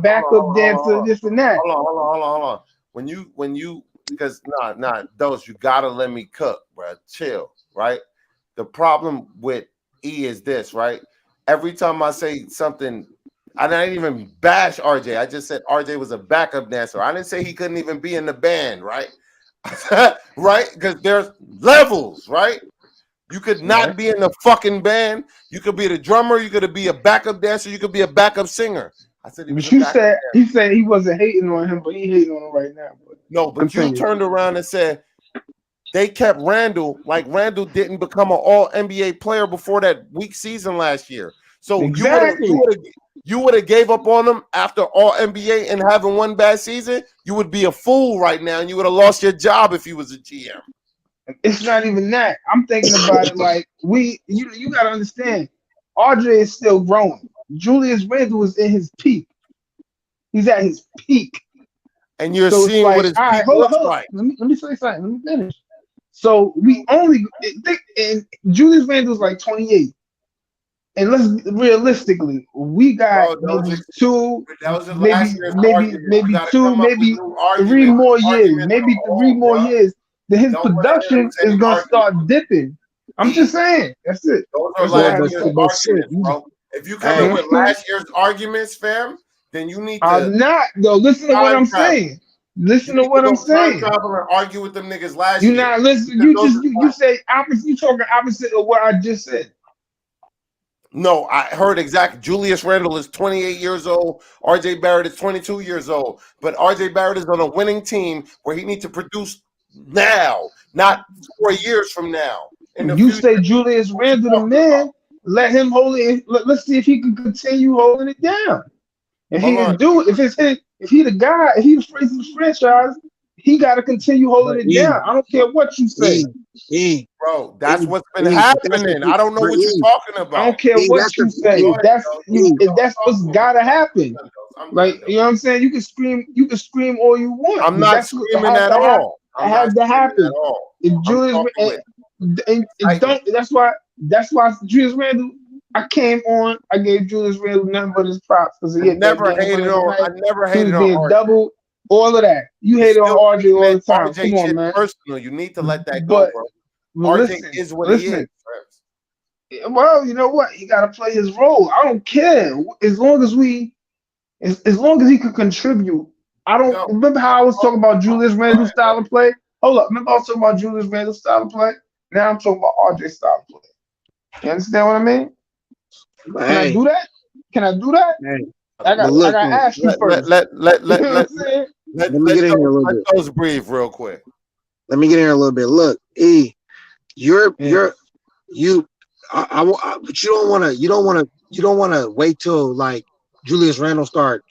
backup dancer this and that?
Hold on. When you because those you gotta let me cook, bro. Chill, right? The problem with E is this, right? Every time I say something. I didn't even bash RJ. I just said RJ was a backup dancer. I didn't say he couldn't even be in the band, right? Right? Because there's levels, right? You could not be in the fucking band. You could be the drummer. You could be a backup dancer. You could be a backup singer. I said,
he said he wasn't hating on him, but he hating on him right now.
But you turned around and said they kept Randall like Randall didn't become an All NBA player before that weak season last year. So you would have gave up on him after All NBA and having one bad season. You would be a fool right now, and you would have lost your job if you was a GM.
It's not even that. I'm thinking about it like you gotta understand. RJ is still growing. Julius Randle is in his peak. He's at his peak.
And you're
So it's
seeing what
like,
his
all right,
peak
hold
looks
on.
like.
Let me say something. Let me finish. So we only and Julius Randle's like 28. And let's realistically, we got
Bro,
maybe two,
that was the
maybe
last year's
maybe
argument. You
maybe
gotta
two,
come up with
maybe
new
3
arguments.
more years,
Arguments
maybe
are
3
old,
more
bro.
years. Then his
Don't want to hear
production
them
is
same
gonna
arguments.
start dipping. I'm just saying. That's it.
Those are
That's all I
last
have to
year's
say.
But shit,
arguments, bro. If you come in with last year's arguments, fam, then you need to
I'm not though. Listen to what
time
I'm
travel.
saying. Listen
You
to
need to
what I'm
go time
saying.
travel and argue with them niggas last
You
year.
not listen.
Because
You
those
just
are
you say opposite. You talking opposite of what I just said.
No, I heard exact. Julius Randle is 28 years old. RJ Barrett is 22 years old. But RJ Barrett is on a winning team where he needs to produce now, not 4 years from now. In the
You
future,
say Julius
what you
Randle the
talking
man.
about?
Let him hold it. Let's see if he can continue holding it down. If he
Hold
can
on.
do it, if he the guy, if he the face of the franchise, he got to continue holding it down. I don't care what you say.
Bro, that's what's been
that's
happening. I don't know what you're talking about.
I don't care what
that's
you
the
say.
thing.
That's what's gotta happen.
I'm
Like,
done,
you know what I'm saying? You can scream all you want.
I'm
but
not
that's what
screaming at all.
It had to happen. If
I'm
Julius
talking with
and don't that's why Julius Randle. I came on. I gave Julius Randle nothing but his props because he
I
hit that
never
game
hated
winner
on. I
tonight.
never
He was
hated on
getting
RJ.
double, all of that. You
You
hated on
still
RJ all
taking
the time.
RJ
Come on,
shit
man.
personal. You need to let that go,
But
bro. RJ
listen,
is what he is.
well, you know what? He got to play his role. I don't care as long as as long as he can contribute. I don't remember how I was talking about Julius Randle's style of play. Hold up, remember I was talking about Julius Randle's style of play. Now I'm talking about RJ style of play. You understand what I mean? Can I do that? Can I do that? I gotta ask you first.
Let
You know what I'm saying?
Let me get in here a little bit.
Let those breathe real quick.
Let me get in here a little bit. Look, E, but you don't want to wait till like Julius Randle start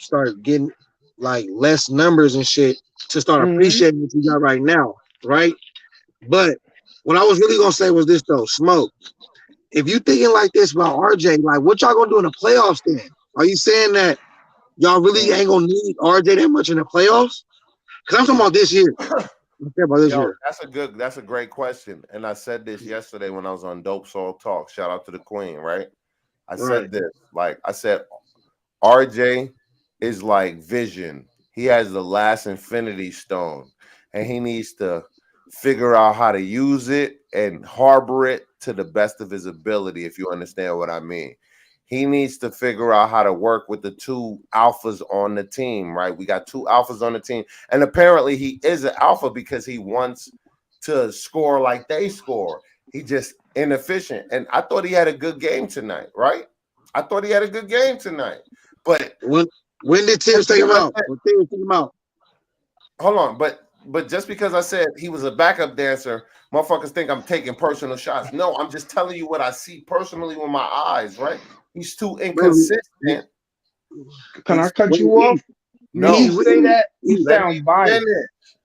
getting like less numbers and shit to start appreciating what you got right now, right? But what I was really gonna say was this though, Smoke. If you thinking like this about RJ, like what y'all gonna do in the playoffs then? Are you saying that y'all really ain't gonna need RJ that much in the playoffs? Because I'm talking about this year.
That's a great question. And I said this yesterday when I was on Dope Soul Talk. Shout out to the Queen, right? I said this, like I said, RJ is like Vision. He has the last Infinity Stone, and he needs to figure out how to use it and harbor it to the best of his ability, if you understand what I mean. He needs to figure out how to work with the two alphas on the team, right? We got two alphas on the team, and apparently he is an alpha because he wants to score like they score. He just inefficient, and I thought he had a good game tonight, right? I thought he had a good game tonight, but
when did Tibbs take him out? When Tibbs took him out?
Hold on, but just because I said he was a backup dancer, motherfuckers think I'm taking personal shots. No, I'm just telling you what I see personally with my eyes, right? He's too inconsistent.
Can I cut you off?
No,
when you say that, you sound biased.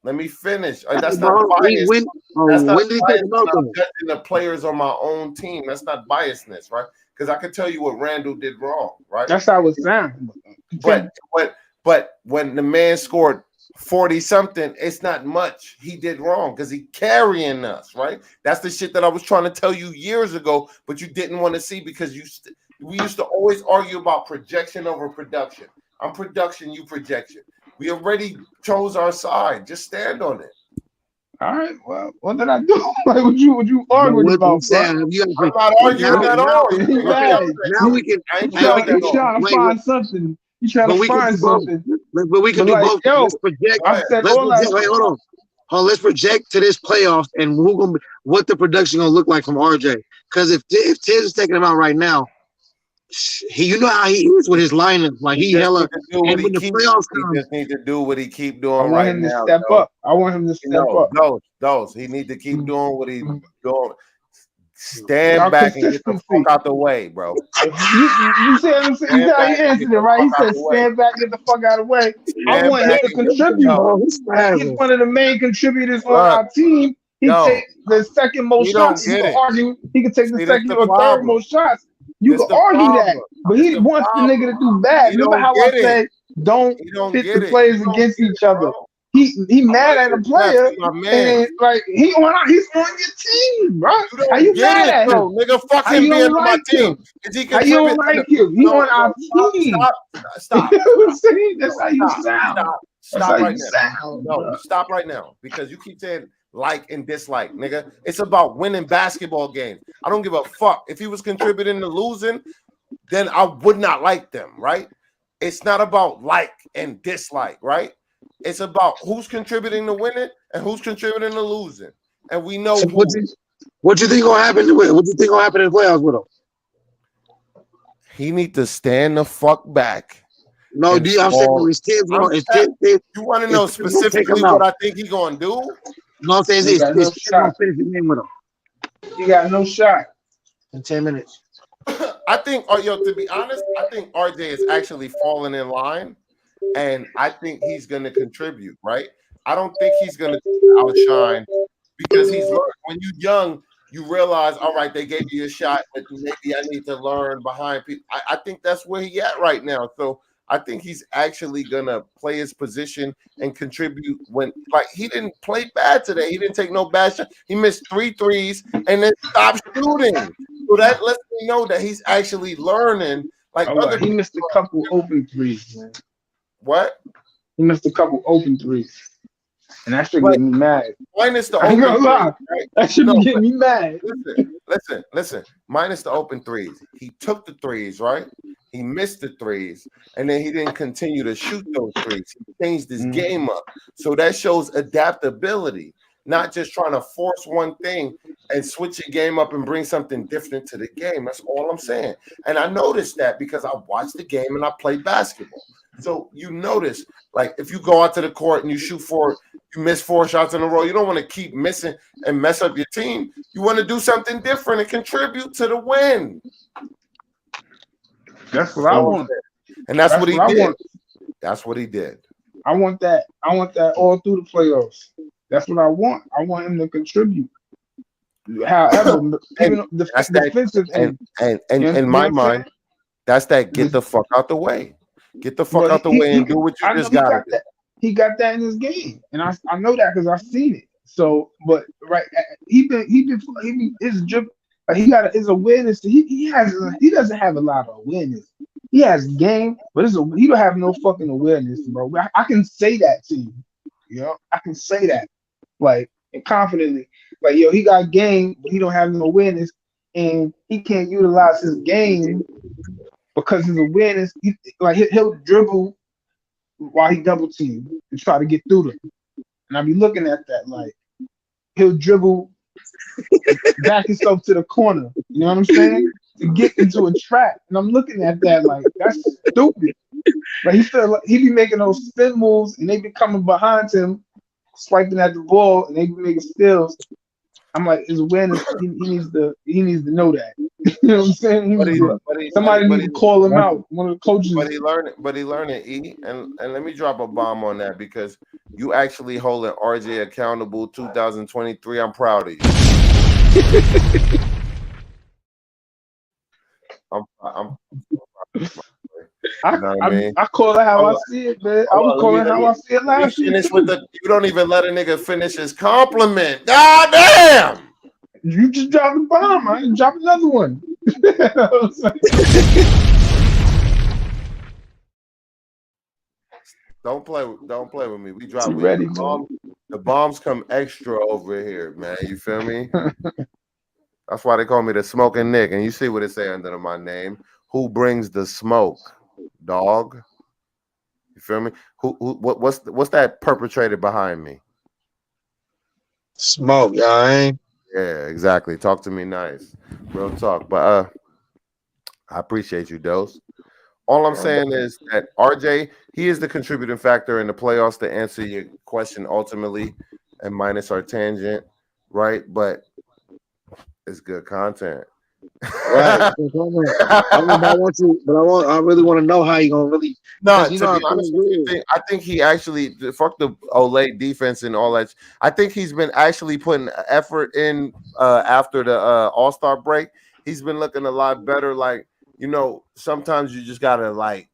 Let me finish. That's not bias. That's not bias. I'm judging the players on my own team. That's not biasness, right? Because I can tell you what Randall did wrong, right?
That's how it sounds.
But when the man scored 40 something, it's not much he did wrong because he carrying us, right? That's the shit that I was trying to tell you years ago, but you didn't want to see because we used to always argue about projection over production. I'm production, you projection. We already chose our side. Just stand on it.
All right. Well, what did I do? Like, what you arguing about, bro?
I'm not arguing at all.
Now we can.
You trying to find something. You trying to find something.
But we can do both. Let's project. Wait, hold on. Let's project to this playoffs and what the production gonna look like from RJ. Because if Tibbs is taking him out right now, you know how he is with his lineup. Like he hella. And when the playoffs come,
he just need to do what he keep doing.
I want him to step up. I want him to step up.
Those he need to keep doing what he's doing. Stand back and get the fuck out the way, bro.
You said him. You answered it right. He said, "Stand back, get the fuck out of the way." I want him to contribute. He's one of the main contributors on our team. He
Yo,
take the second most
he don't
shots. You
get
can
it.
argue he can take the
See, that's
second
the
or third
problem.
most shots. You
That's
can
the
argue that,
problem.
but
That's
he
the
wants the nigga to do bad.
He
Remember
don't
how I
get it.
said don't
He don't
pit
get
the
it.
players
He don't
against
get
each
it,
other.
bro.
He mad at a
Yes,
player,
he's my man.
and like he's on your team, bro.
You
How
don't
you
get
mad
it,
at
though,
him?
nigga. Fuck
How
him
you
being
don't
on my
like
team.
him?
Is he
How you don't
contributing?
like him? He on our team.
Stop.
You know what I'm saying? That's how you sound. That's how
Stop right
you
now.
sound.
No,
Bro.
stop right now because you keep saying like and dislike, nigga. It's about winning basketball games. I don't give a fuck if he was contributing to losing. Then I would not like them, right? It's not about like and dislike, right? It's about who's contributing to winning and who's contributing to losing, and we know
So
who.
what you think gonna happen with? What you think gonna happen in the playoffs with him?
He need to stand the fuck back.
No,
and
I'm saying
fall.
his team's
I'm
gonna. His
saying-
team,
You want to
his
know
team's gonna take
specifically
him out.
what I think he gonna do?
No, I'm saying
He got no
his team's gonna
shot.
finish the game with him
He got no shot.
in 10 minutes.
I think, to be honest, I think RJ is actually falling in line, and I think he's going to contribute, right? I don't think he's going to outshine because he's learned. When you're young, you realize, all right, they gave you a shot, but maybe I need to learn behind people. I think that's where he at right now. So I think he's actually going to play his position and contribute when, like, he didn't play bad today. He didn't take no bad shot. He missed 3 threes and then stopped shooting. So that lets me know that he's actually learning. Like
He missed a couple open threes, man.
What?
He missed a couple open threes, and that should
But
get me mad.
minus the
I ain't
open
gonna lie.
threes, right?
That should
No,
be getting me mad.
Listen. Minus the open threes. He took the threes, right? He missed the threes, and then he didn't continue to shoot those threes. He changed his game up. So that shows adaptability, not just trying to force one thing and switch your game up and bring something different to the game. That's all I'm saying. And I noticed that because I watched the game and I played basketball. So you notice, like, if you go out to the court and you miss 4 shots in a row, you don't want to keep missing and mess up your team. You want to do something different and contribute to the win.
That's what I want.
And that's what he did.
Want.
That's what he did.
I want that. I want that all through the playoffs. That's what I want. I want him to contribute. However, even the defensive end.
And in my mind, that's that get the fuck out the way. Get the fuck out the way and do what you just got to do.
He got that in his game, and I know that because I've seen it. So, but right, he his drip. He got his awareness. He doesn't have a lot of awareness. He has game, but he don't have no fucking awareness, bro. I can say that to you. You know, I can say that like and confidently. Like, yo, he got game, but he don't have no awareness, and he can't utilize his game because his awareness. He'll dribble while he double team and try to get through them. And I be looking at that like he'll dribble, back himself to the corner. You know what I'm saying? To get into a trap. And I'm looking at that like that's stupid. Like he be making those spin moves and they be coming behind him, swiping at the ball, and they be making steals. I'm like, his awareness, he needs to know that. You know what I'm saying? Somebody needs to call him out. One of the coaches.
But he learned it, E. And let me drop a bomb on that because you actually holding RJ accountable 2023. I'm proud of you.
I call it how I see it, man. I was calling how I see it last year.
You don't even let a nigga finish his compliment. God damn!
You just dropped a bomb, man. Drop another one.
Don't play with me. We drop
ready,
the bombs come extra over here, man. You feel me? That's why they call me the Smoking Knick. And you see what it say under my name. Who brings the smoke, dog? You feel me? What's that perpetrator behind me?
Smoke, y'all.
Yeah, exactly. Talk to me nice. Real talk. But I appreciate you, Dose. All I'm saying is that RJ, he is the contributing factor in the playoffs to answer your question ultimately and minus our tangent, right? But it's good content.
Right. I want to, but I really want to know how you gonna really,
No,
because you
to
know
be
how
honest
things
with you,
is.
I think he actually fuck the Olay defense and all that. I think he's been actually putting effort in after the All-Star break. He's been looking a lot better. Like, sometimes you just gotta like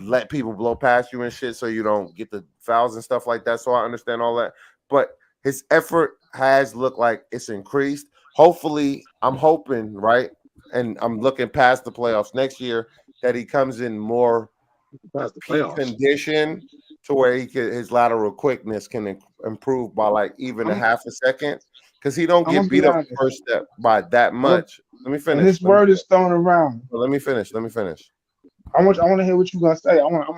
let people blow past you and shit so you don't get the fouls and stuff like that. So I understand all that. But his effort has looked like it's increased. Hopefully, I'm hoping, right? And I'm looking past the playoffs next year that he comes in more
Past the
peak
playoffs.
condition to where his lateral quickness can improve by like even a
I'm,
half a second because he don't
I'm gonna
get
be
beat up
honest.
first step by that
I'm gonna,
much. Let me
and
finish.
this word is thrown around.
Let me finish. Let me finish.
I want to hear what you're gonna say. I'm gonna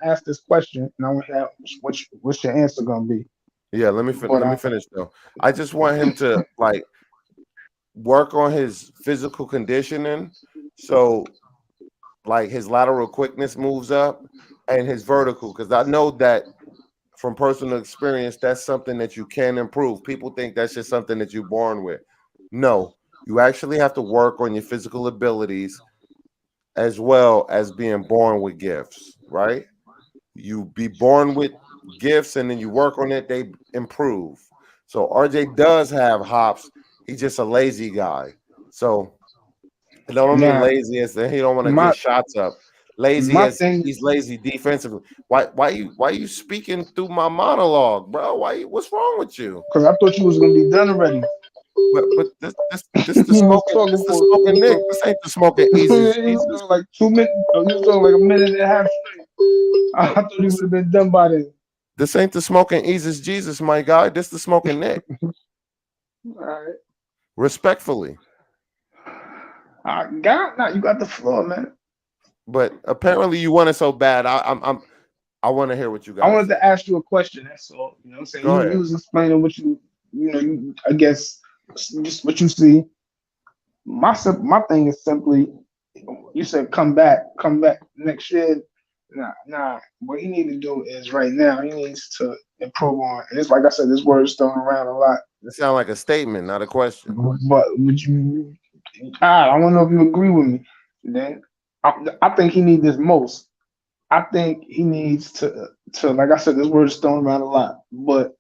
ask this question, and I want to have what's your answer gonna be.
Yeah, let
But
me finish though. I just want him to like work on his physical conditioning, so like his lateral quickness moves up and his vertical. Because I know that from personal experience, that's something that you can improve. People think that's just something that you're born with. No, you actually have to work on your physical abilities as well as being born with gifts, right? You be born with gifts and then you work on it, they improve. So RJ does have hops. He's just a lazy guy. So I don't mean
now
lazy as that he don't want to
my
get shots up. Lazy
my
as
thing,
he's lazy defensively. Why you speaking through my monologue, bro? What's wrong with you?
because I thought you was gonna be done already.
But this the
You was
smoking
talking
Smoking Nick. This ain't the smoking easy
you was
Jesus.
talking like 2 minutes. You was talking like a minute and a half straight. I thought you would have been done by then.
This ain't the smoking easy Jesus, my guy. This the smoking Nick.
All right.
Respectfully.
Now you got the floor, man.
But apparently you want it so bad. I want to hear what you
I
got to
wanted
say.
to ask you a question. That's all. You know what I'm saying?
Go
You
ahead.
was explaining what I guess just what you see. My thing is simply, you said come back next year. Nah. What he need to do is right now he needs to improve on. And it's like I said, this word is thrown around a lot.
It sounds like a statement, not a question.
But would you? I want to know if you agree with me. Then I think he needs this most. I think he needs to like I said, this word is thrown around a lot, but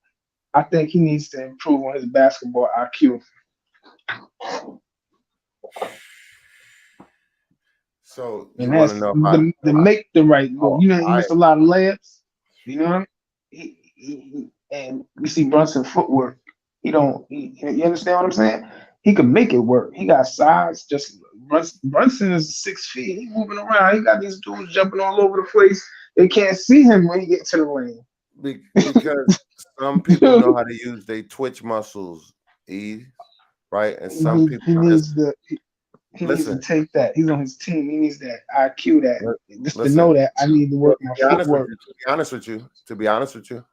I think he needs to improve on his basketball IQ.
So you
And
want to
that's
know
the make the right move.
how
You know, he
I
missed a lot of layups. You know, and you see Brunson footwork. He don't. You understand what I'm saying? He could make it work. He got size. Just Brunson is 6 feet. He moving around. He got these dudes jumping all over the place. They can't see him when he get to the lane.
because some people know how to use their twitch muscles, right? And some people
He
just
needs the he needs to
listen.
take that. He's on his team. He needs that IQ, that just to
Listen.
know that I need to
Well,
work
to
my
be honest with
footwork.
you, to be honest with you,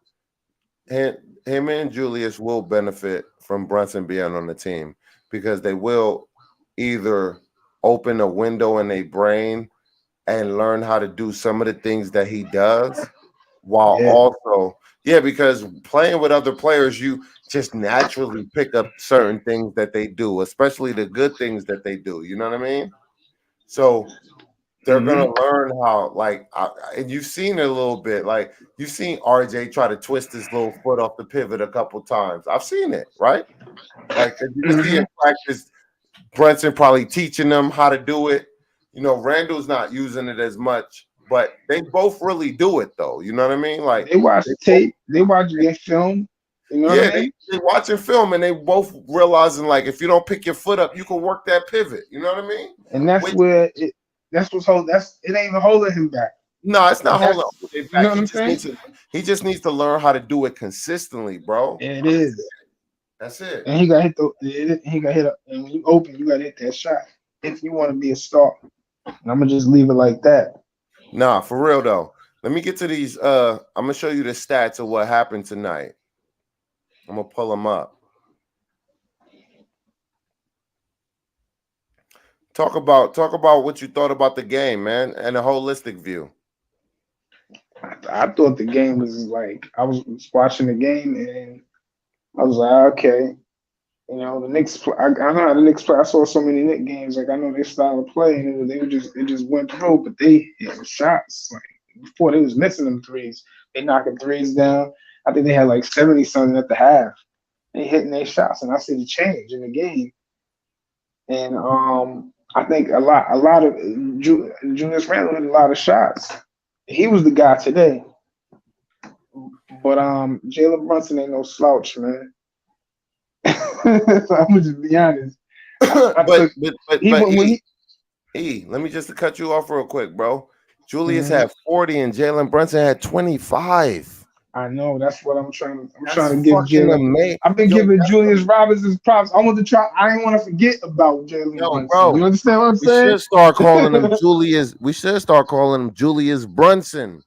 him and Julius will benefit from Brunson being on the team because they will either open a window in their brain and learn how to do some of the things that he does while
Yeah.
also because playing with other players you just naturally pick up certain things that they do, especially the good things that they do, you know what I mean? So they're
Mm-hmm.
gonna learn how, like, and you've seen it a little bit. Like you've seen RJ try to twist his little foot off the pivot a couple times. I've seen it, right? Like you can see
Mm-hmm.
in practice, Brunson probably teaching them how to do it. Randall's not using it as much, but they both really do it though. You know what I mean? Like
They watch
they both,
tape. They watch their film. You know what I
yeah,
mean?
they watching film and they both realizing like if you don't pick your foot up, you can work that pivot. You know what I mean?
And that's
Which
where it. That's what's holding. It ain't even holding him back.
no, it's not holding
That's
OJ
you know
back.
what I'm saying.
He just needs to learn how to do it consistently, bro.
It is.
That's it.
And he got hit. He got hit. And when you open, you got to hit that shot if you want to be a star. And I'm gonna just leave it like that.
Nah, for real though. Let me get to these. I'm gonna show you the stats of what happened tonight. I'm gonna pull them up. Talk about what you thought about the game, man, and a holistic view.
I thought the game was like I was watching the game and I was like, okay. You know, the Knicks. I know how the Knicks play. I saw so many Knicks games. Like I know their style of play, and it just went through. But they hit shots like before they was missing them threes. They knocking threes down. I think they had like 70 something at the half. They hitting their shots, and I see the change in the game. And I think a lot of Julius Randle hit a lot of shots. He was the guy today. But Jalen Brunson ain't no slouch, man. So I'm gonna just be honest.
But let me just cut you off real quick, bro. Julius had 40 and Jalen Brunson had 25.
I know that's what I'm trying to give Jalen.
Amazing.
I've been giving Julius Robinson's props. I want to try. I ain't want to forget about Jalen Brunson.
Bro,
you understand what I'm saying?
We should start calling him Julius. We should start calling him Julius Brunson.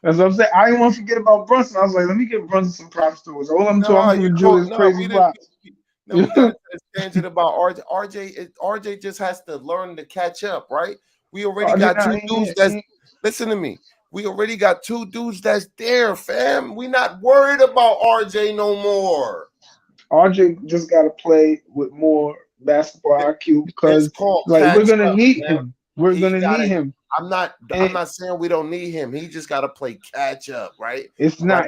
That's what I'm saying. I didn't want to forget about Brunson. I was like, let me give Brunson some props to us. All I'm talking Julius crazy props.
No, we got to tangent about RJ. RJ just has to learn to catch up, right? We already got two dudes that's listen to me. We already got two dudes that's there, fam. We not worried about RJ no more.
RJ just got to play with more basketball IQ because like we're gonna need him. We're gonna need him.
I'm not saying we don't need him. He just got to play catch up, right?
It's not. I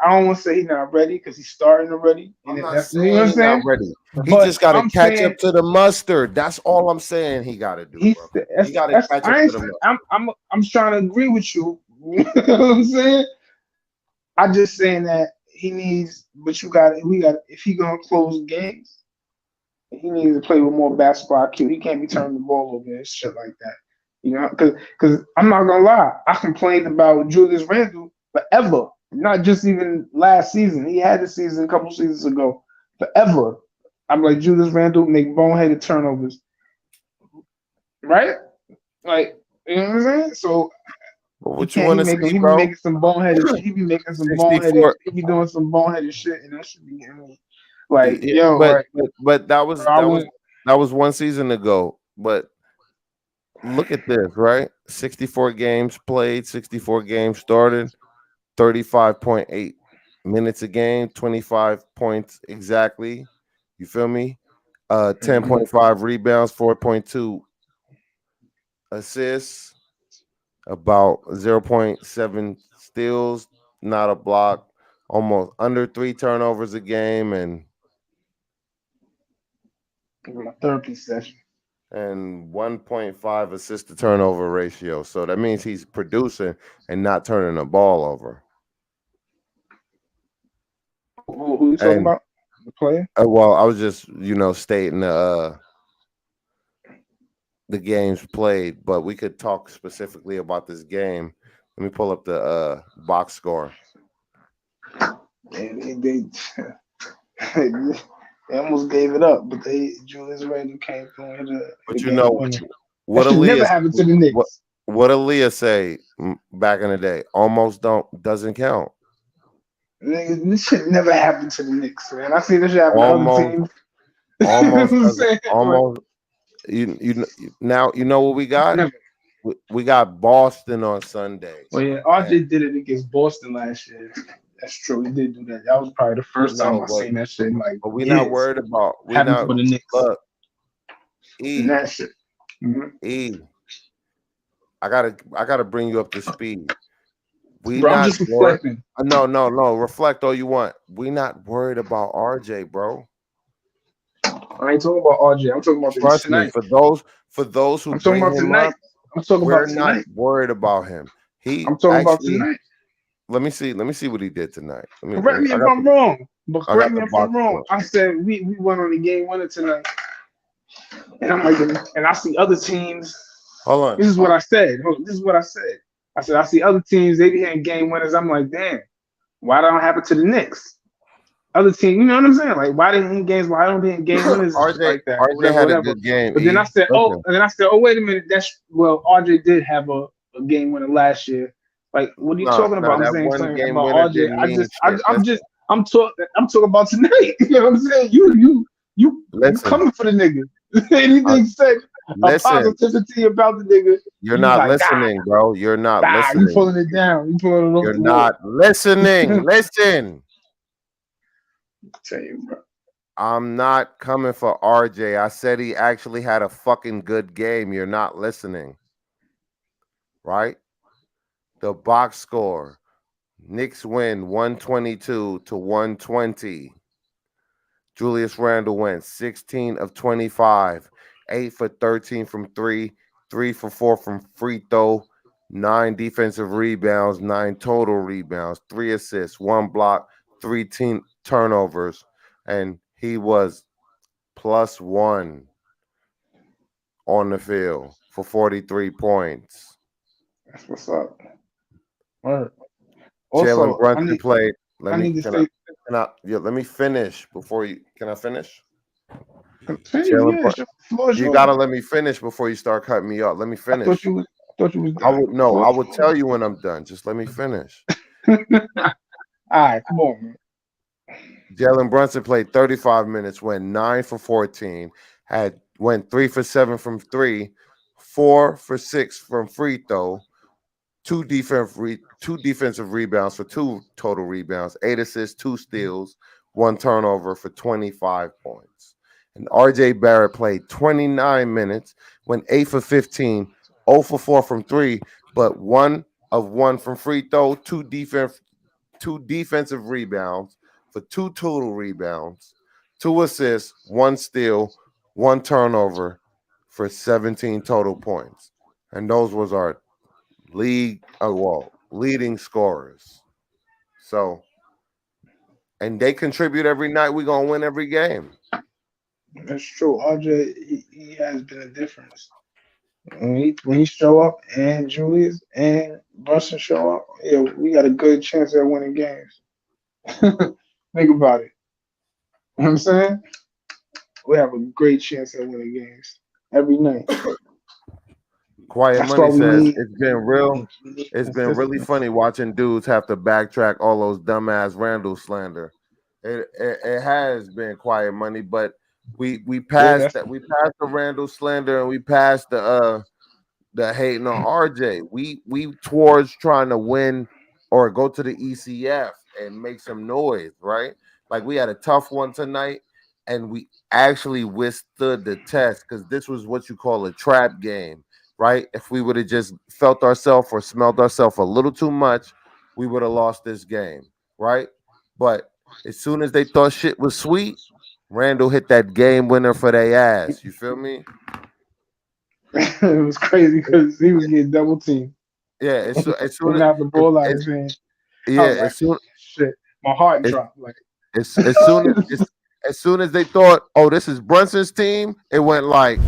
don't want to say he's not ready because he's starting already.
I'm not saying you know what I'm saying? Not ready. He just got to catch up to the mustard. That's all I'm saying. He got to do. He got to catch up to the mustard.
I'm trying to agree with you. You know what I'm saying? I'm just saying that he needs. But we got. If he gonna close games, he needs to play with more basketball IQ. He can't be turning the ball over and shit like that. You know, because I'm not gonna lie, I complained about Julius Randle forever. Not just even last season. He had a season a couple seasons ago. Forever. I'm like, Julius Randle make boneheaded turnovers. Right? Like, you know what I'm saying? So
what you want to see, bro?
He be making some boneheaded shit. He be making some boneheaded. He be doing some boneheaded shit, and that should be getting me. Like,
but that was one season ago. But look at this, right? 64 games played, 64 games started, 35.8 minutes a game, 25 points exactly. You feel me? 10.5 rebounds, 4.2 assists, about 0.7 steals, not a block, almost under 3 turnovers a game, and
my therapy session.
And 1.5 assist to turnover ratio. So that means he's producing and not turning the ball over.
Who you talking about? The player?
Well, I was just, stating the games played, but we could talk specifically about this game. Let me pull up the box score.
They almost gave it up, but Julius Randle came through and hit a.
But you know what
never happened to the Knicks.
What Aaliyah say back in the day? Almost doesn't count.
This shit never happened to the Knicks, man. I see this shit happen to other teams.
Almost. Now you know what we got.
Never.
We got Boston on Sunday.
Well, yeah, RJ did it against Boston last year. That's true. He did do that. That was probably the first time I seen that shit. Like,
but we're not worried about. We're not
for the Knicks.
Look,
that shit.
Mm-hmm. I gotta bring you up to speed.
I'm just reflecting.
No. Reflect all you want. We not worried about RJ, bro.
I ain't talking about RJ. I'm talking about
Trust me. For those who
I'm talking about tonight. I'm talking about tonight.
We're not worried about him.
I'm talking about tonight.
Let me see what he did tonight.
Correct me if I'm wrong. But correct me if I'm wrong. I said we went on the game winner tonight. And I'm like, and I see other teams.
Hold on.
This is what I said. I said, I see other teams, they be hitting game winners. I'm like, damn, why don't it happen to the Knicks? Other team, you know what I'm saying? Like, why didn't he game winners
RJ,
like that?
RJ had a good game.
But then I said, wait a minute. RJ did have a game winner last year. Like, what are you talking about? I'm saying something about RJ. I'm talking about tonight. You know what I'm saying? You coming for the nigga. Anything said a positivity about the nigga.
You're not listening, bro. You're not listening.
You pulling it down. You pulling it over.
You're not listening. Listen.
Tell you, bro.
I'm not coming for RJ. I said he actually had a fucking good game. You're not listening. Right? The box score. Knicks win 122-120. Julius Randle went 16 of 25, 8 for 13 from 3, 3 for 4 from free throw, 9 defensive rebounds, 9 total rebounds, 3 assists, 1 block, 3 team turnovers, and he was +1 on the field for 43 points.
That's what's up. Word.
Jalen
Also,
Brunson played.
I need to say,
Let me finish before you. Can I finish?
continue. Yeah, the floor is
You
yours.
gotta let me finish before you start cutting me off. Let me
I thought
finish.
you was
I
done.
would no. I would tell you when I'm done. Just let me finish.
All right, come on, man.
Jalen Brunson played 35 minutes, went 9 for 14, went 3 for 7 from 3, 4 for 6 from free throw, two defensive rebounds for 2 total rebounds, 8 assists, 2 steals, 1 turnover for 25 points. And RJ Barrett played 29 minutes, went 8 for 15, 0 for 4 from 3, but 1 of 1 from free throw, 2 defensive rebounds for 2 total rebounds, 2 assists, 1 steal, 1 turnover for 17 total points. And those was our leading scorers. So, and they contribute every night. We're gonna win every game.
That's true. RJ, he has been a difference. When he show up and Julius and Brunson show up, yeah, we got a good chance at winning games. Think about it. You know what I'm saying? We have a great chance at winning games every night.
Quiet
That's why
Money
we
says
need,
it's been real.
we need
It's been really
consistency.
funny watching dudes have to backtrack all those dumbass Randall slander. It has been Quiet Money, but we
Yeah,
passed that. We passed the Randall slander and we passed the hating on RJ. We towards trying to win or go to the ECF and make some noise, right? Like we had a tough one tonight, and we actually withstood the test because this was what you call a trap game, right? If we would have just felt ourselves or smelled ourselves a little too much, we would have lost this game, right? But as soon as they thought shit was sweet, Randall hit that game winner for their ass. You feel me?
it was crazy because he was getting double teamed.
Yeah, as soon
Didn't
as
have the ball out of
it's
his hand. I
yeah,
was like, shit. My heart
as
dropped. Like,
as soon as they thought, oh, this is Brunson's team, it went like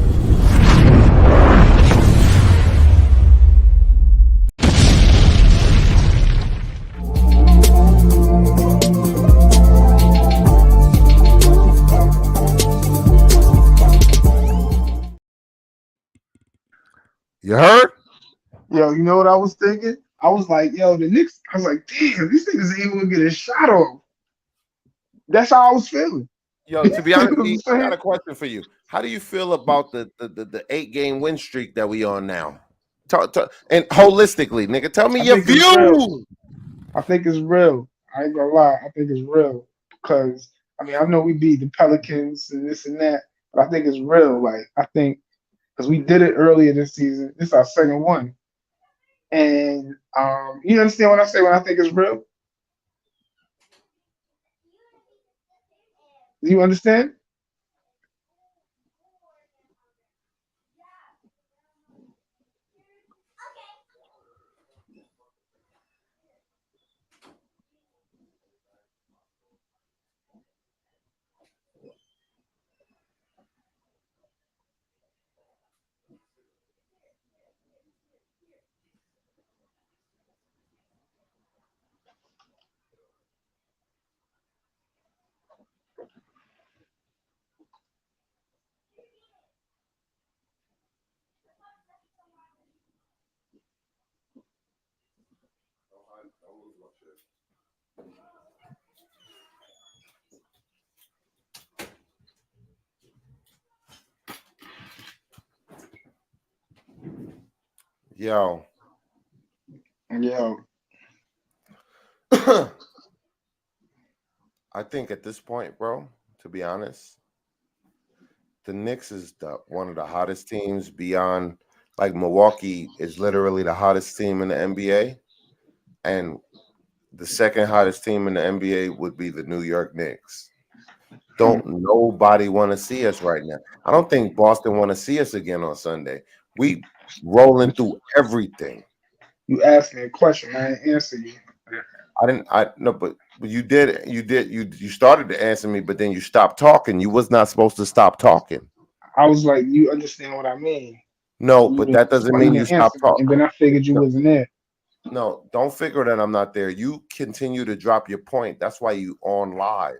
you heard?
yo, you know what I was thinking? I was like, yo, the Knicks. I was like, damn, these niggas ain't gonna get a shot off. That's how I was feeling.
Yo, to be
You
honest,
know what I'm
E, I got
saying?
a question for you. How do you feel about the 8-game win streak that we on now? And holistically, nigga, tell me
I
your
think it's real.
view.
I think it's real. I ain't gonna lie. I think it's real because I mean I know we beat the Pelicans and this and that, but I think it's real. Like I think because we did it earlier this season. This is our second one, and you understand what I say when I think it's real? Do you understand?
Yo.
Yo,
I think at this point, bro, to be honest, the Knicks is one of the hottest teams beyond. Like Milwaukee is literally the hottest team in the NBA, and the second hottest team in the NBA would be the New York Knicks. Don't nobody want to see us right now. I don't think Boston want to see us again on Sunday. We rolling through everything.
You asked me a question, I didn't answer you.
I didn't. I no, but you did. You started to answer me, but then you stopped talking. You was not supposed to stop talking.
I was like, you understand what I mean?
No,
You
but that
that's
doesn't
why you
mean you
didn't answer
stopped
me,
talking.
and then I figured you wasn't there.
No, don't figure that I'm not there. You continue to drop your point. That's why you on live.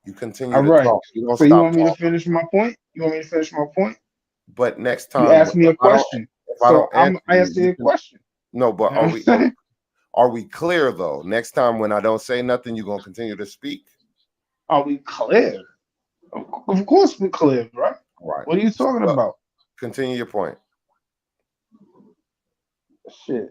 You continue
All
to
right.
talk. You don't
So you
stop
want me to
talking.
finish my point? You want me to finish my point?
But next
You
time,
asked me a question,
if I
so
don't answer
I
you,
answered
you
your
can.
question.
No, but
You know what I'm saying?
are we clear though? Next time when I don't say nothing, you're gonna continue to speak.
Are we clear? Of course we're clear, bro.
Right.
What are you talking
Well,
about?
continue your point.
Shit.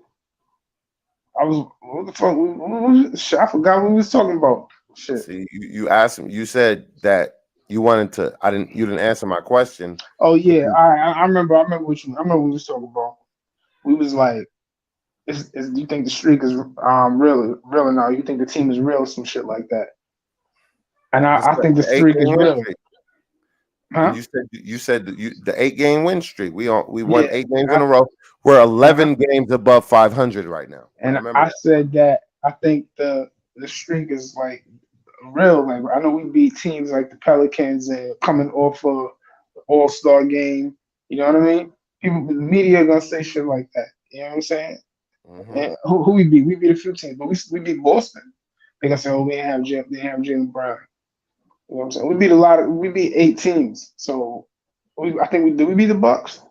I was what the fuck? Shit, I forgot what we was talking about. Shit.
See, you asked him. You said that you wanted to. I didn't. You didn't answer my question.
Oh yeah, I remember. I remember what we was talking about. We was like, do you think the streak is real or not? You think the team is real? Some shit like that. And
It's
I think the
the
streak is
8-game win
real.
streak. And
Huh?
you said the 8-game win streak. We won
Yeah.
8 games in a row. We're 11 games above 500 right now. I
And
remember
I
that.
said that I think the streak is like real. Like I know we beat teams like the Pelicans and coming off of the All-Star game. You know what I mean? People, the media are gonna say shit like that. You know what I'm saying?
Mm-hmm.
And who we beat? We beat a few teams, but we beat Boston. They gonna say, oh, we didn't have Jalen Brown. You know what I'm saying? We beat 8 teams. So I think we beat the Bucks.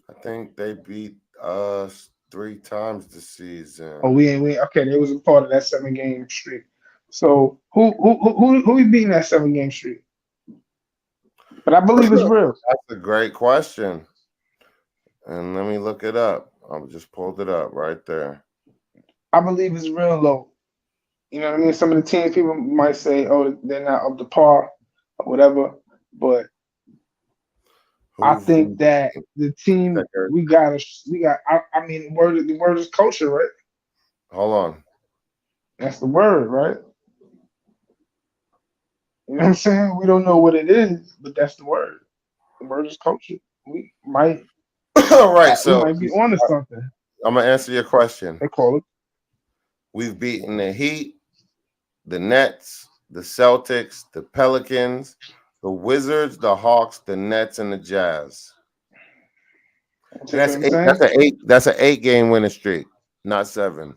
I think they beat us 3 times this season.
Oh, we okay. They was a part of that 7-game streak. So who we beating that 7-game streak? But I believe it's real.
That's a great question. And let me look it up. I just pulled it up right there.
I believe it's real though. You know what I mean? Some of the teams people might say, oh, they're not up to par or whatever. But I
Who
think that the team we got. I mean, the word is culture, right?
Hold on.
That's the word, right? You know what I'm saying? We don't know what it is, but that's the word. The word is culture. We might
All right,
we
so
might be onto something.
I'm gonna answer your question.
They call it.
We've beaten the Heat, the Nets, the Celtics, the Pelicans, the Wizards, the Hawks, the Nets, and the Jazz. And
You know
that's
what I'm
eight.
saying?
That's an 8-game winning streak, not 7.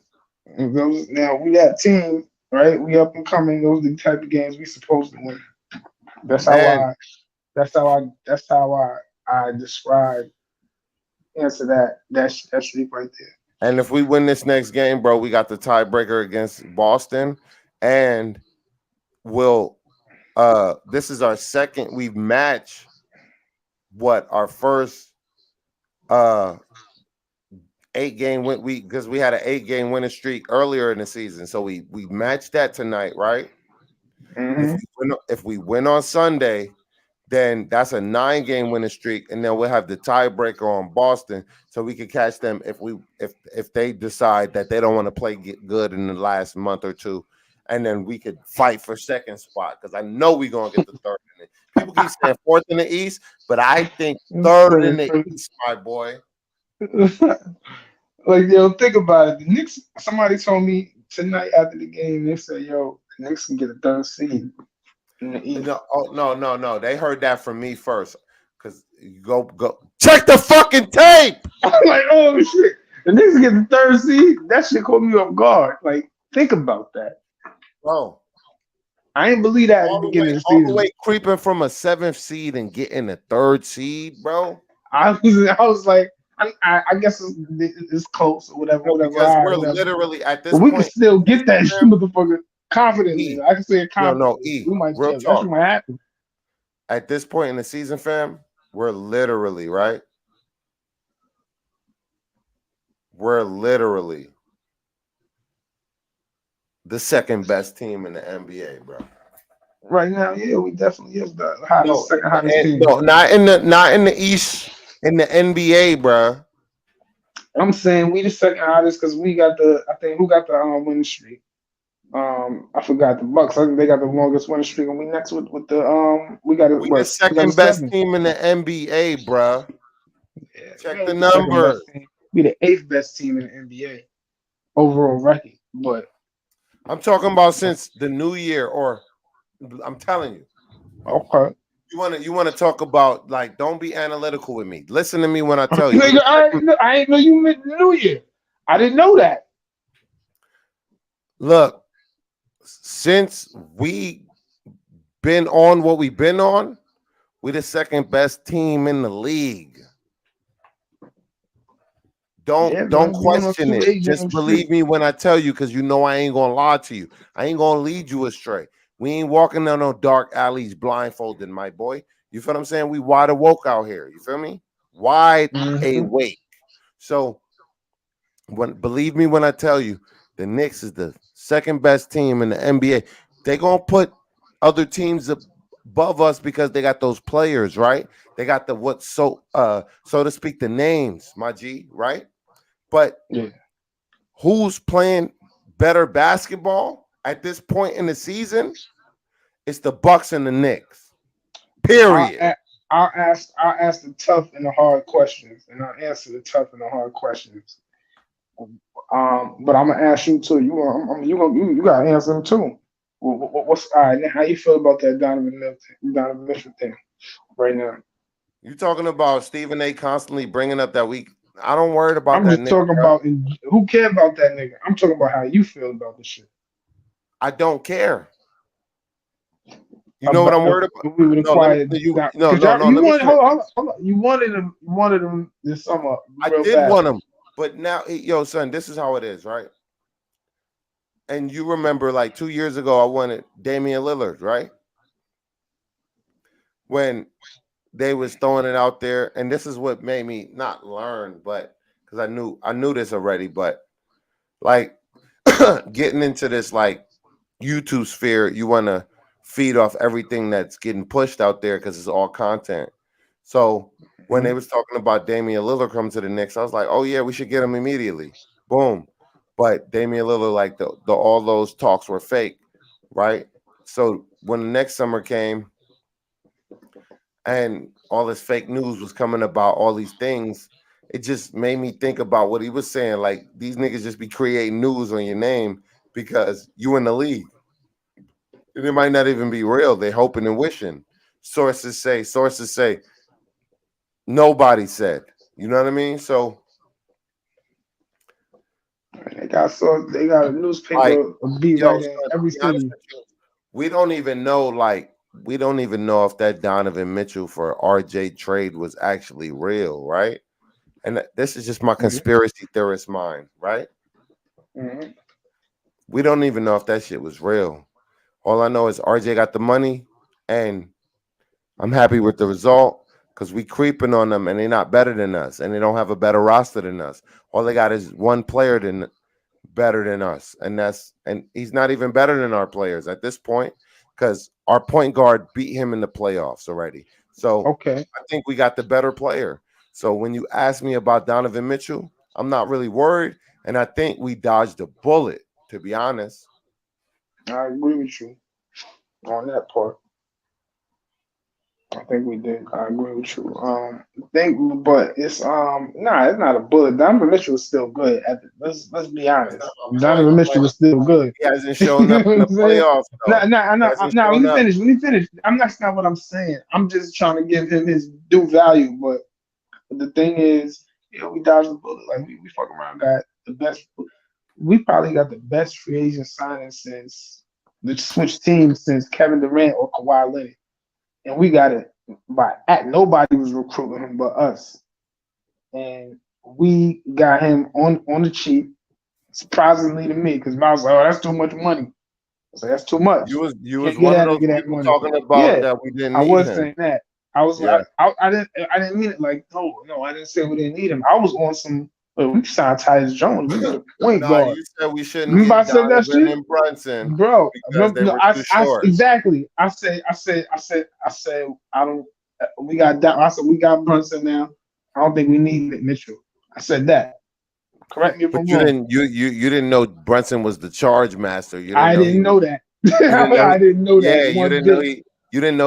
And now we that team, right? We up and coming. Those are the type of games we supposed to win. That's how
And
I. That's how I describe answer that streak right there.
if we win this next game, bro, we got the tiebreaker against Boston, and we'll. This is our second. We've matched our first 8-game win because we had an 8-game winning streak earlier in the season. So we matched that tonight, right?
Mm-hmm.
If we win on Sunday, then that's a 9-game winning streak, and then we'll have the tiebreaker on Boston, so we can catch them if they decide that they don't want to play good in the last month or two, and then we could fight for second spot because I know we're gonna get the third in it. People keep saying fourth in the East, but I think third in the East, my boy.
Like yo, think about it. The Knicks. Somebody told me tonight after the game. They said, "Yo, the Knicks can get a third seed in the East."
No. They heard that from me first. Cause you go check the fucking tape.
I'm like, oh shit, the Knicks get the third seed. That shit caught me off guard. Like, think about that.
Bro.
I didn't believe that at the beginning of the season.
All the way creeping from a 7th seed and getting a 3rd seed, bro.
I was like, I guess it's close or whatever,
Because we're
whatever.
literally at this
But
point.
we can still get that motherfucker confidently. I can say it
confidently.
We might
real
get
talk.
that might happen.
At this point in the season, fam, we're literally right. We're literally the second best team in the NBA, bro.
Right now, yeah, we definitely is the hottest,
No,
second hottest team.
no, not in the East, in the NBA, bro.
I'm saying we the second hottest because we got the. I think who got the winning streak? I forgot the Bucks. I think they got the longest winning streak, and we next with the we got it.
We the
What we got a
second best
seven.
team in the NBA, bro.
Yeah, we
Check the
ain't the second
numbers.
best team. We the eighth best team in the NBA overall record. But
I'm talking about since the new year, or I'm telling you.
okay,
You wanna talk about, like, don't be analytical with me. Listen to me when I tell you.
nigga, I ain't know you meant the New Year. I didn't know that.
Look, since we been on what we've been on, we the second best team in the league.
Yeah,
Don't
man, we on a
question it.
2-8
Just
game
believe
streak.
me when I tell you, because you know I ain't gonna lie to you. I ain't gonna lead you astray. We ain't walking down no dark alleys blindfolded, my boy. You feel what I'm saying? We wide awake out here. You feel me? Wide awake. So believe me when I tell you, the Knicks is the second best team in the NBA. They gonna put other teams above us because they got those players, right? They got the so to speak, the names, my G, right? But
Yeah,
who's playing better basketball at this point in the season? It's the Bucks and the Knicks. Period.
I'll ask the tough and the hard questions, and I'll answer the tough and the hard questions. But I'm gonna ask you too. You gotta answer them too. What's all right? Now, how you feel about that Donovan Mitchell thing right now?
You talking about Stephen A. constantly bringing up that week? I don't worry about
I'm
that
just
nigga,
talking
bro.
about who care about that nigga. I'm talking about how you feel about this shit.
I don't care. You know what I'm worried about?
We would
No, let me,
acquire
no,
because
no. Let me finish.
hold on. You wanted him this summer
I
real
did
bad.
want him, but now, yo, son, this is how it is, right? And you remember, like 2 years ago, I wanted Damian Lillard, right? When they was throwing it out there, and this is what made me not learn, but because I knew this already, but like getting into this like YouTube sphere, you want to feed off everything that's getting pushed out there because it's all content. So when they was talking about Damian Lillard coming to the Knicks, I was like, oh yeah, we should get him immediately. Boom. But Damian Lillard, like the all those talks were fake, right? So when the next summer came and all this fake news was coming about all these things, it just made me think about what he was saying. Like, these niggas just be creating news on your name because you in the league. And it might not even be real. They hoping and wishing. Sources say. Nobody said. You know what I mean? So
They got a newspaper,
like,
a beat
yo,
writer in
son,
every
to be honest
city.
with you, we don't even know if that Donovan Mitchell for RJ trade was actually real, right? And this is just my conspiracy theorist mind, right?
Mm-hmm.
We don't even know if that shit was real. All I know is RJ got the money, and I'm happy with the result because we creeping on them, and they're not better than us, and they don't have a better roster than us. All they got is one player better than us, and he's not even better than our players at this point because our point guard beat him in the playoffs already. So
Okay.
I think we got the better player. So when you ask me about Donovan Mitchell, I'm not really worried, and I think we dodged a bullet, to be honest.
I agree with you on that part. I think we did. I agree with you. But it's it's not a bullet. Donovan Mitchell is still good. Let's be
That's
honest.
not my point.
Donovan Mitchell is still good.
He hasn't
You
shown
know
up
what
in the
I'm saying?
playoffs, though. He hasn't
Let
shown
me
up.
finish. Let me finish. That's not what I'm saying. I'm just trying to give him his due value. But the thing is, we dodged the bullet. Like we fucking around got the best. We probably got the best free agent signing since the switch teams since Kevin Durant or Kawhi Leonard. And we got it nobody was recruiting him but us. And we got him on the cheap, surprisingly to me, because I was like, oh, that's too much money. I was like, that's too much.
You was
Can't get
one of
that
those
nigga that
people
money.
talking about
Yeah,
that we didn't
I
need
was
him.
saying that. I was
Yeah.
like, I didn't mean it like, no, I didn't say we didn't need him. I was on some But we signed Tyus Jones. We need a point
No,
guard.
you said we shouldn't
Remember I
get
said that
Donovan
shit,
and Brunson
bro.
because they
No,
were too
I
short.
exactly. I said I don't. We got that. I said we got Brunson now. I don't think we need it, Mitchell. I said that. Correct me if
But
I'm
you
wrong.
didn't you didn't know Brunson was the charge master. You didn't
I
know he
didn't know that.
you didn't know
I didn't know
yeah,
that
you
one
didn't know
bit.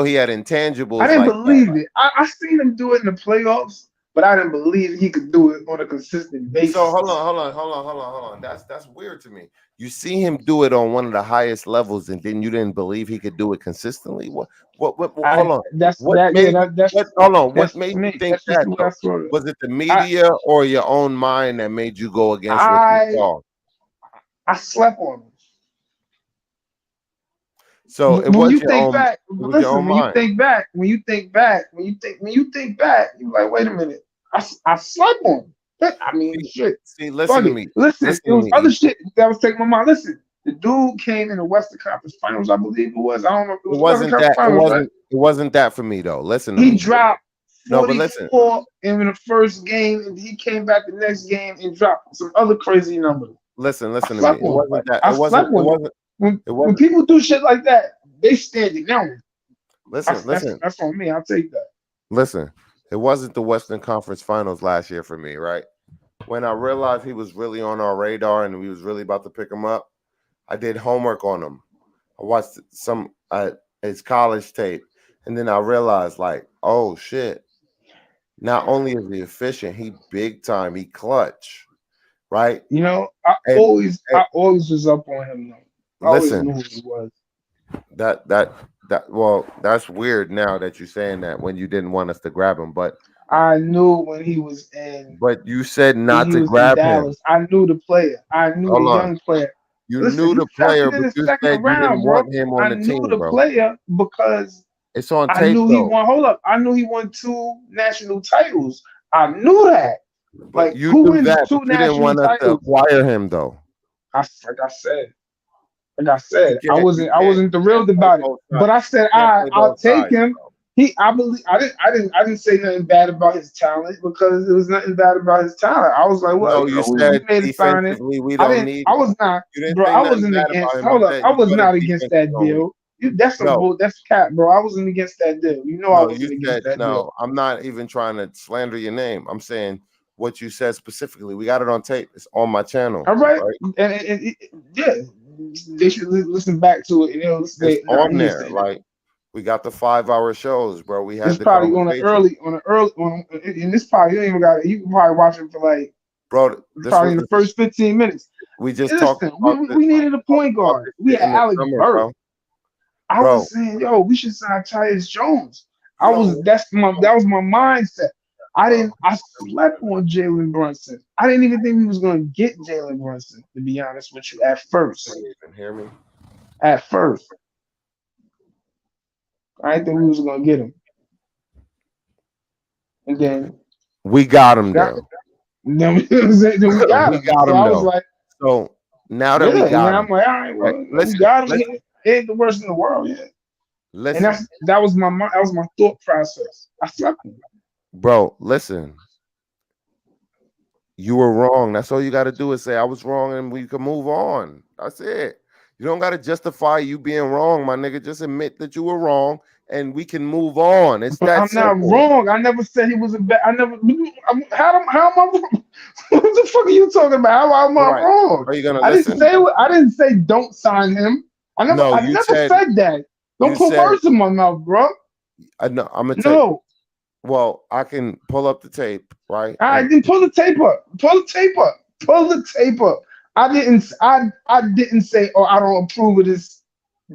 he had
I
intangibles
didn't
like that.
believe it. I seen him do it in the playoffs, but I didn't believe he could do it on a consistent basis.
So hold on. That's weird to me. You see him do it on one of the highest levels, and then you didn't believe he could do it consistently. What hold on.
That's
What
that.
made
Yeah, that's
hold on? What
that's
made you
me.
think
That's just
that
the way
though?
I saw it.
Was it the media or your own mind that made you go against what you
I
saw?
I slept on him.
So it
When
was
you
your
think
own
back, listen. When you
mind.
think back, you're like, wait a minute. I slept on him. I mean, shit.
See, listen
Fuck
to
it.
me.
Listen,
Listen
it
to
was
me.
other shit that was taking my mind. Listen, the dude came in the Western Conference Finals, I believe it was. I don't know if it was the Western Conference Finals, right?
It wasn't that for me though. Listen to
He
me.
dropped
No, but listen.
44 in the first game, and he came back the next game and dropped some other crazy numbers.
Listen to me.
Slept
It
on him.
wasn't that.
I
It wasn't.
slept
It
on him.
wasn't.
When
It wasn't.
people do shit like that, they stand it down.
Listen.
That's on me. I'll take that.
Listen. It wasn't the Western Conference Finals last year for me, right? When I realized he was really on our radar and we was really about to pick him up, I did homework on him. I watched some his college tape, and then I realized, like, oh shit! Not only is he efficient, he big time, he clutch, right?
You know, I
And
always was up on him though. I always
listen,
knew who he was.
well, that's weird now that you're saying that when you didn't want us to grab him, but
I knew when he was in.
but you said not
he
to
was in
grab him.
Dallas. I knew the player. I knew
Hold
the
on.
young player.
You
Listen,
knew
he
the player,
drafted in
but
the
you
second
said you
round,
didn't
bro.
want him on
I
the
knew
team,
the
bro.
player because
It's on
I
tape,
knew
though.
he won. Hold up, I knew he won 2 national titles. I knew that.
But
Like,
you
who
knew
wins
that,
2
but you didn't
national
want us to
titles?
acquire him, though.
Like I said,
You
I
can't
wasn't thrilled
play
about it.
both sides.
But I said,
You can't play
I'll
both
take
sides,
him.
bro.
I didn't say nothing bad about his talent because there was nothing bad about his talent. I was like, well,
No,
you
you
know, we
said
made a signing.
defensively we don't need
I
him.
was not,
You didn't
bro.
say
I
nothing
wasn't
bad
against.
about him.
Hold
You
up,
said
I
you
was
thought his
not against
defense was
that
gonna weak.
deal.
No,
That's cap, bro. I wasn't against that deal. You know, I
no,
wasn't
you
against
said
that deal.
no. I'm not even trying to slander your name. I'm saying what you said specifically. We got it on tape. It's on my channel.
All right,
Right?
and yeah, they should listen back to it. And they'll
It's
say, "Nah,
on
he didn't
there.
say that."
Like we got the 5-hour shows, bro. We had
It's
the
probably
conversation.
in this probably you ain't even got it. You can probably watch it for like
Bro, this
probably
was
in the first 15 minutes.
we just
Hey,
talked
listen,
about this.
we needed a
Talked
point
about
guard.
this
We
shit
had
in the
Alex
summer,
Burke.
bro.
I
Bro,
was saying, yo, we should sign Tyus Jones.
yo,
That was my mindset. I slept on Jalen Brunson. I didn't even think we was gonna get Jalen Brunson, to be honest with you, at first.
can you even hear me?
At first. I didn't think we was gonna get him. And then
We got him
got
though.
then we got
We
him.
got
So
him
I was
though.
like,
So now that we
yeah, and
got
then
him,
I'm like, all right,
right?
well, we got him. It ain't the worst in the world, yeah. And
Listen,
that was my thought process. I slept on him.
bro. Listen, you were wrong. That's all you got to do is say I was wrong, and we can move on. That's it. You don't got to justify you being wrong, my nigga. Just admit that you were wrong, and we can move on. It's
But
that
I'm not
simple.
wrong. I never said he was a bad. How am I wrong? What the fuck are you talking about? How am I
All right.
wrong?
Are you gonna
I
listen?
didn't say don't sign him. I
No, you
never
said
said that. Don't
you
put
said
words in my mouth, bro.
I know. I'm gonna tell you.
No.
Well, I can pull up the tape, right?
I
And
didn't pull the tape up. Pull the tape up. Pull the tape up. I didn't say, oh, I don't approve of this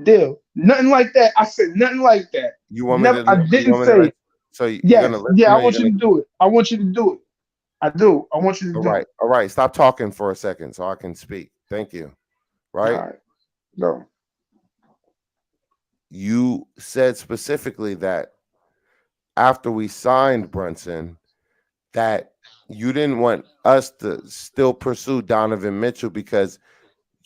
deal. Nothing like that. I said nothing like that.
you want me
Never.
to?
I
You
didn't
want me to
say
let?
it.
So you're
Yes.
gonna listen?
Yeah.
Or
I
you're
want you
gonna?
to do it. I want you to do it. I do. I want you to do it.
All right. Stop talking for a second so I can speak. Thank you. Right?
All right. Go.
You said specifically that after we signed Brunson, that you didn't want us to still pursue Donovan Mitchell because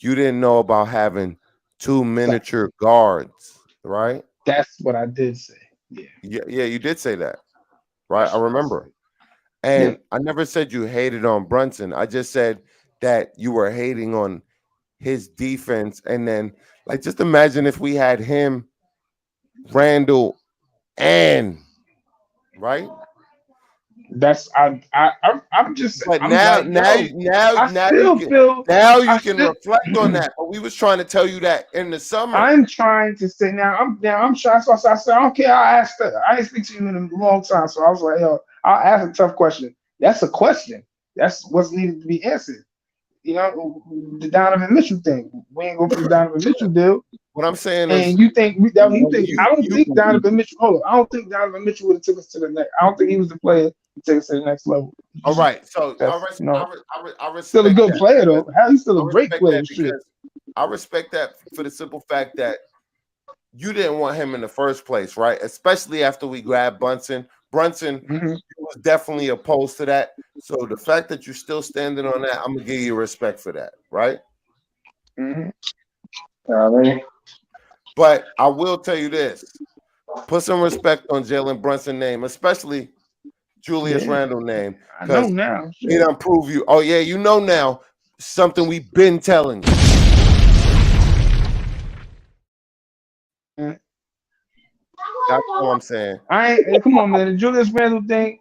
you didn't know about having 2 miniature guards, right?
That's what I did say. Yeah.
Yeah, you did say that, right? I remember. And I never said you hated on Brunson. I just said that you were hating on his defense. And then, like, just imagine if we had him, Randall, and right.
I'm just
But
I'm
now,
like, yo, I still feel I
you can
still
reflect on that. But we was trying to tell you that in the summer.
I'm trying to say I'm trying. So I said, I don't care. I asked her. I didn't speak to you in a long time, so I was like, yo, I'll ask a tough question. That's a question. That's what's needed to be answered. You know, the Donovan Mitchell thing. We ain't going for the Donovan Mitchell deal.
What I'm saying is,
And you think I don't think Donovan Mitchell. Hold on, I don't think Donovan Mitchell would have took us to the next. I don't think he was the player to take us to the next level.
All right, so I respect
still a good
that,
player though. How he's still a great
respect
player?
that because I respect that for the simple fact that you didn't want him in the first place, right? Especially after we grabbed Brunson. Brunson was definitely opposed to that. So the fact that you're still standing on that, I'm gonna give you respect for that, right? But I will tell you this: put some respect on Jalen Brunson's name, especially Julius Randle name.
I know now.
He done prove you. Oh yeah, you know now. Something we've been telling you. That's all I'm saying.
Come on, man. The Julius Randle thing.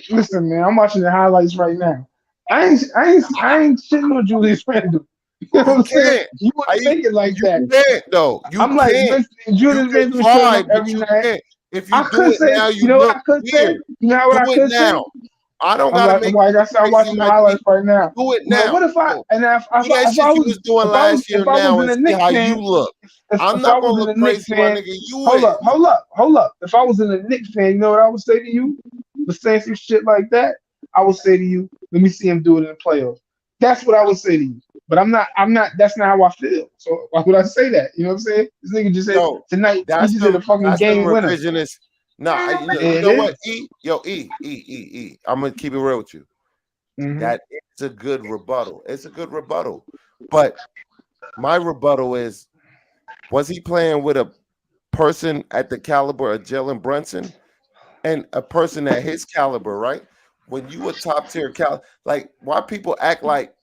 Listen, man. I'm watching the highlights right now. I ain't shitting on Julius Randle. You know what I'm saying? You wouldn't think it like that.
You can't though.
I'm like, listen, Julius Randle is showing up every night.
If you do it now, you know what I could say?
You know what I could say?
I don't gotta make.
Like I said, I'm watching the highlights right now.
Do it now.
What if I
was doing last year now and see how you look? I'm not gonna look crazy, my nigga.
Hold up. If I was in a Knicks fan, you know what I would say to you? Was saying some shit like that, I would say to you, let me see him do it in the playoffs. That's what I would say to you. But I'm not. That's not how I feel. So why would I say that? You know what I'm saying? This nigga just said tonight. He just did a fucking game winner.
Nah, you know what? E. I'm gonna keep it real with you. That is a good rebuttal. It's a good rebuttal. But my rebuttal is: was he playing with a person at the caliber of Jalen Brunson and a person at his caliber? Right? When you a top tier like why people act like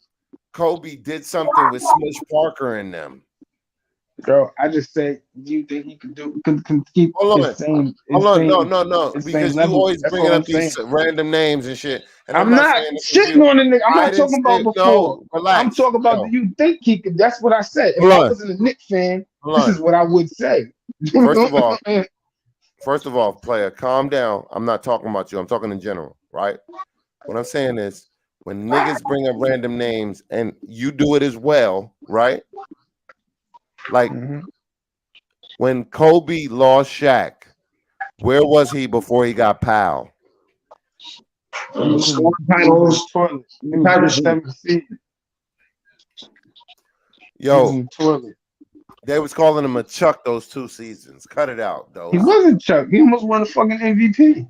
Kobe did something with Smush Parker in them.
Girl, I just say, do you think he could keep the same?
No. Because you always bringing up these random names and shit. And
I'm not shitting on the nigga. I'm not talking about before. I'm talking about, do you think he could? That's what I said. If I wasn't a Knicks fan, this is what I would say.
First of all, player, calm down. I'm not talking about you. I'm talking in general, right? What I'm saying is, when niggas bring up random names and you do it as well, right? Like when Kobe lost Shaq, where was he before he got Powell? Yo, they was calling him a Chuck those 2 seasons. Cut it out, though.
He wasn't Chuck. He almost won a fucking MVP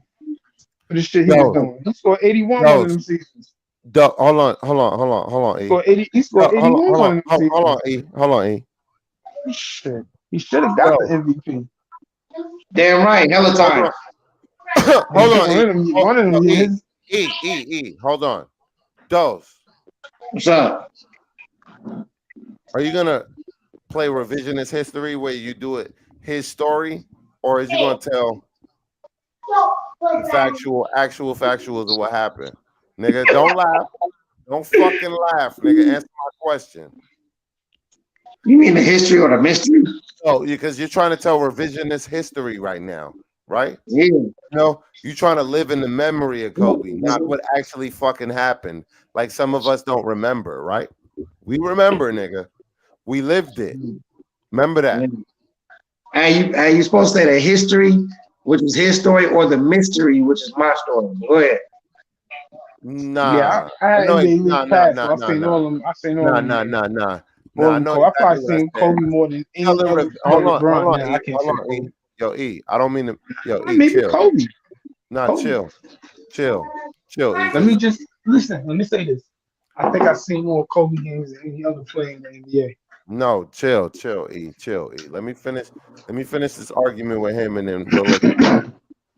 for the shit he was doing. He scored 81 one of them seasons.
Hold on, E.
He scored 81 one of them seasons.
Hold on, E.
Shit. He should have got the MVP.
Damn right, hella time.
Hold on,
one of them years.
E. Hold on. Dose.
What's up?
Are you gonna play revisionist history where you do it his story, or is you gonna tell actual factuals of what happened? Nigga, don't laugh. Don't fucking laugh, nigga. Answer my question.
You mean the history or the mystery?
Oh, because you're trying to tell revisionist history right now, right?
Yeah.
You know, you're trying to live in the memory of Kobe, not what actually fucking happened. Like some of us don't remember, right? We remember, nigga. We lived it. Remember that.
And you supposed to say the history, which is his story, or the mystery, which is my story. Go ahead.
Nah.
Yeah, I seen all of them. I seen all of them.
Nah.
I probably seen Kobe more than any other.
Hold on. Yo, E. I don't mean to. Yo, E.
Maybe
chill.
Kobe.
Nah,
Kobe.
chill. E.
Let me just listen. Let me say this. I think I've seen more Kobe games than any other player in the NBA.
No, chill, E. Let me finish this argument with him, and then we'll let you go.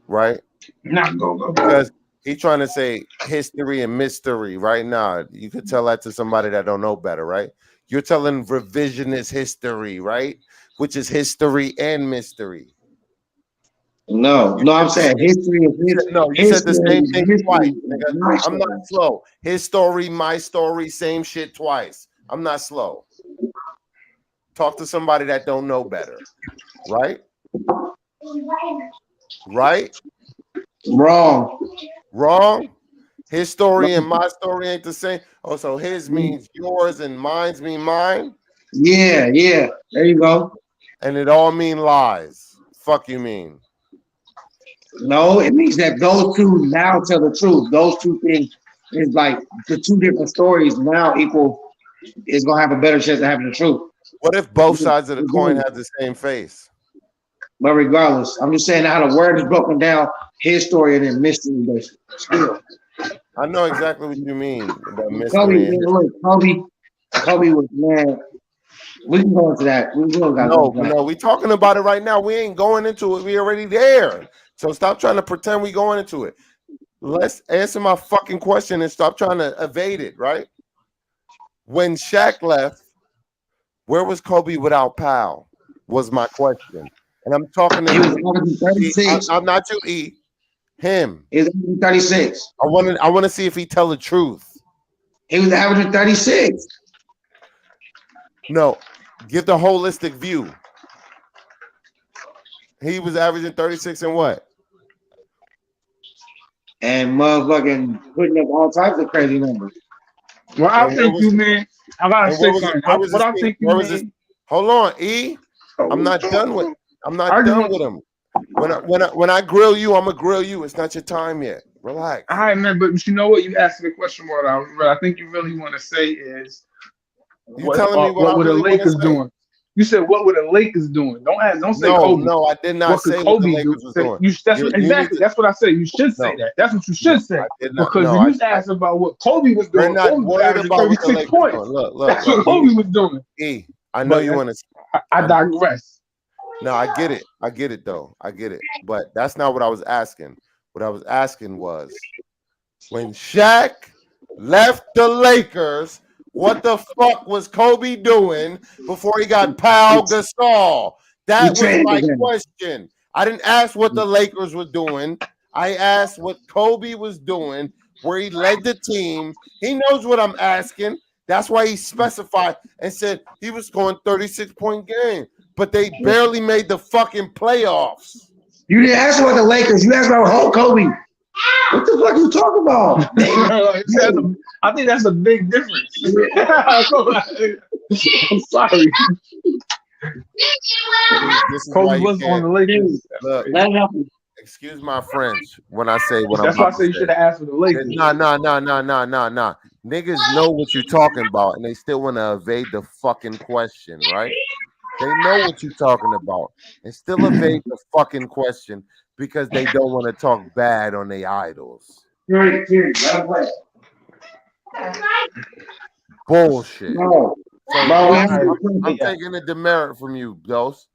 Right?
Not go.
Because He's trying to say history and mystery right now. You could tell that to somebody that don't know better, right? You're telling revisionist history, right? Which is history and mystery.
No, I'm saying history is
You said the same thing twice.
history.
Nigga. I'm not slow. His story, my story, same shit twice. I'm not slow. Talk to somebody that don't know better, right? Right? Wrong. His story and my story ain't the same. Oh, so his means yours and mine's mean mine.
Yeah. There you go.
And it all mean lies. Fuck you mean?
No, it means that those two now tell the truth. Those two things is like the two different stories now equal is gonna have a better chance of having the truth.
What if both sides of the coin have the same face?
But regardless, I'm just saying how the word is broken down, his story and then mystery basically. Still.
I know exactly what you mean about mystery.
Kobe was, man. We can go into that.
No, we talking about it right now. We ain't going into it. We already there. So stop trying to pretend we going into it. Let's answer my fucking question and stop trying to evade it, right? When Shaq left, where was Kobe without Powell? Was my question. And I'm talking to him. I'm not you, E. Him.
He was 36.
I want to see if he tell the truth.
He was averaging 36.
No, give the holistic view. He was averaging 36 and what?
And motherfucking putting up all types of crazy numbers.
Well, I think you mean. I gotta say something. What I think you mean.
Hold on, E. I'm not done with. I'm not done with him. When I grill you, I'm gonna grill you. It's not your time yet. Relax.
All right, man. But you know what? You asked the question. What I think you really want to say is,
telling me what
were
really
the Lakers doing? You said, what were the Lakers doing? Don't say Kobe.
No, I did not say what the Lakers was doing.
Exactly. That's what I said. You should say that. That's what you should say. Because when you asked about what Kobe was doing,
We're not worried about what the
36 points.
Look,
that's what Kobe was doing.
E, I know you want to.
I digress.
No, I get it. I get it, though. I get it. But that's not what I was asking. What I was asking was, when Shaq left the Lakers, what the fuck was Kobe doing before he got Pau Gasol? That was my question. I didn't ask what the Lakers were doing. I asked what Kobe was doing, where he led the team. He knows what I'm asking. That's why he specified and said he was scoring 36-point game, but they barely made the fucking playoffs.
You didn't ask about the Lakers. You asked about Hulk Kobe. What the fuck are you talking about?
I think that's a big difference. I'm sorry. Kobe was on the Lakers.
Look, excuse my French when I say what
that's
I'm
why I say you should have asked for the Lakers.
Nah. Niggas know what you're talking about, and they still want to evade the fucking question, right? They know what you're talking about, and still evade the fucking question because they don't want to talk bad on their idols. Bullshit.
No.
So I'm taking a demerit from you, Dose.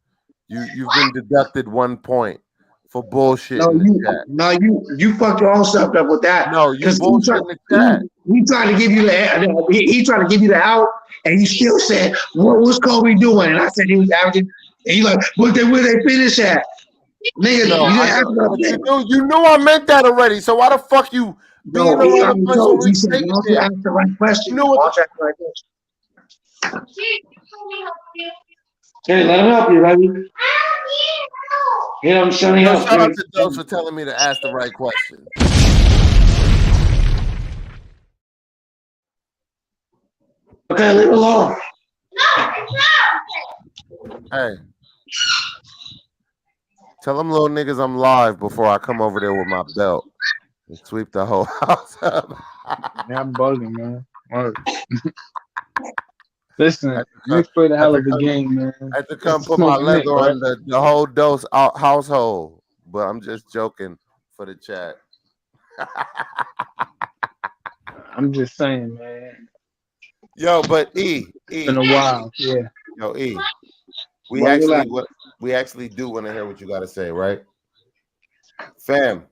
You've been deducted 1 point for bullshit in the chat.
You fucked your own stuff up with that.
No, you bullshit in the chat.
He trying to give you the he trying to give you the out, and you still said, "What was Kobe doing?" And I said he was averaging. And he like, where they finish at? Nigga,
you knew I meant that already. So why the fuck you being around the place where we take it there?
Ask the right question.
You know what?
Hey, let him help you, baby.
Shout out to Dose for telling me to ask the right question.
Okay, leave it alone.
Hey. Tell them little niggas I'm live before I come over there with my belt and sweep the whole house up.
Yeah, I'm bugging, man. Listen, Knicks played a hell of a game, man.
I had to come put my leg on the whole Dose household, but I'm just joking for the chat.
I'm just saying, man.
Yo, but E.
It's been a while, yeah.
Yo, E. We actually do want to hear what you got to say, right? Fam,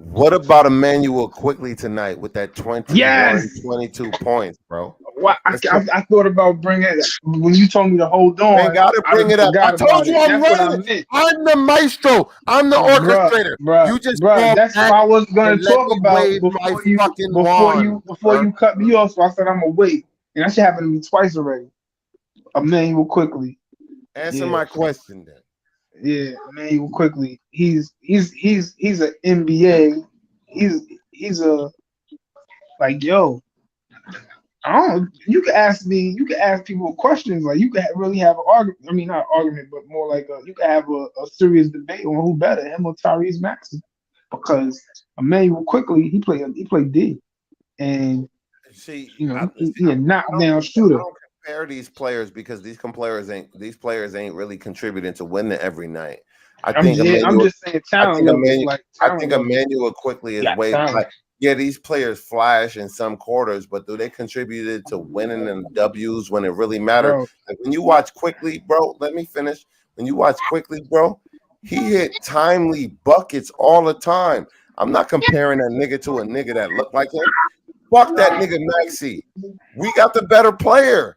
What about Emmanuel Quickly tonight with that 21,
Yes.
22 points, bro?
What I thought about bringing it when you told me to hold on.
Man, gotta bring it up. I told you I'm ready. I'm the maestro. I'm the orchestrator. You just
that's what I was gonna talk about before you cut me off. So I said I'm gonna wait, and that shit happened to me twice already. Emmanuel Quickly.
Answer my question then.
Yeah, Emmanuel Quickly. He's an NBA. He's a like yo. I don't. You can ask me. You can ask people questions. Like you could really have an argument. I mean, not an argument, but more like you can have a serious debate on who better, him or Tyrese Maxey, because Emmanuel Quickly he played D, and
see,
you know he's a knockdown shooter.
I don't compare these players because these players ain't really contributing to winning every night. I'm just saying talent. I think Emmanuel Quickly is way like. Yeah, these players flash in some quarters, but do they contribute to winning and W's when it really matters? Like when you watch Quickly, bro, let me finish. When you watch Quickly, bro, he hit timely buckets all the time. I'm not comparing that nigga to a nigga that looked like him. Fuck that nigga Maxey. We got the better player.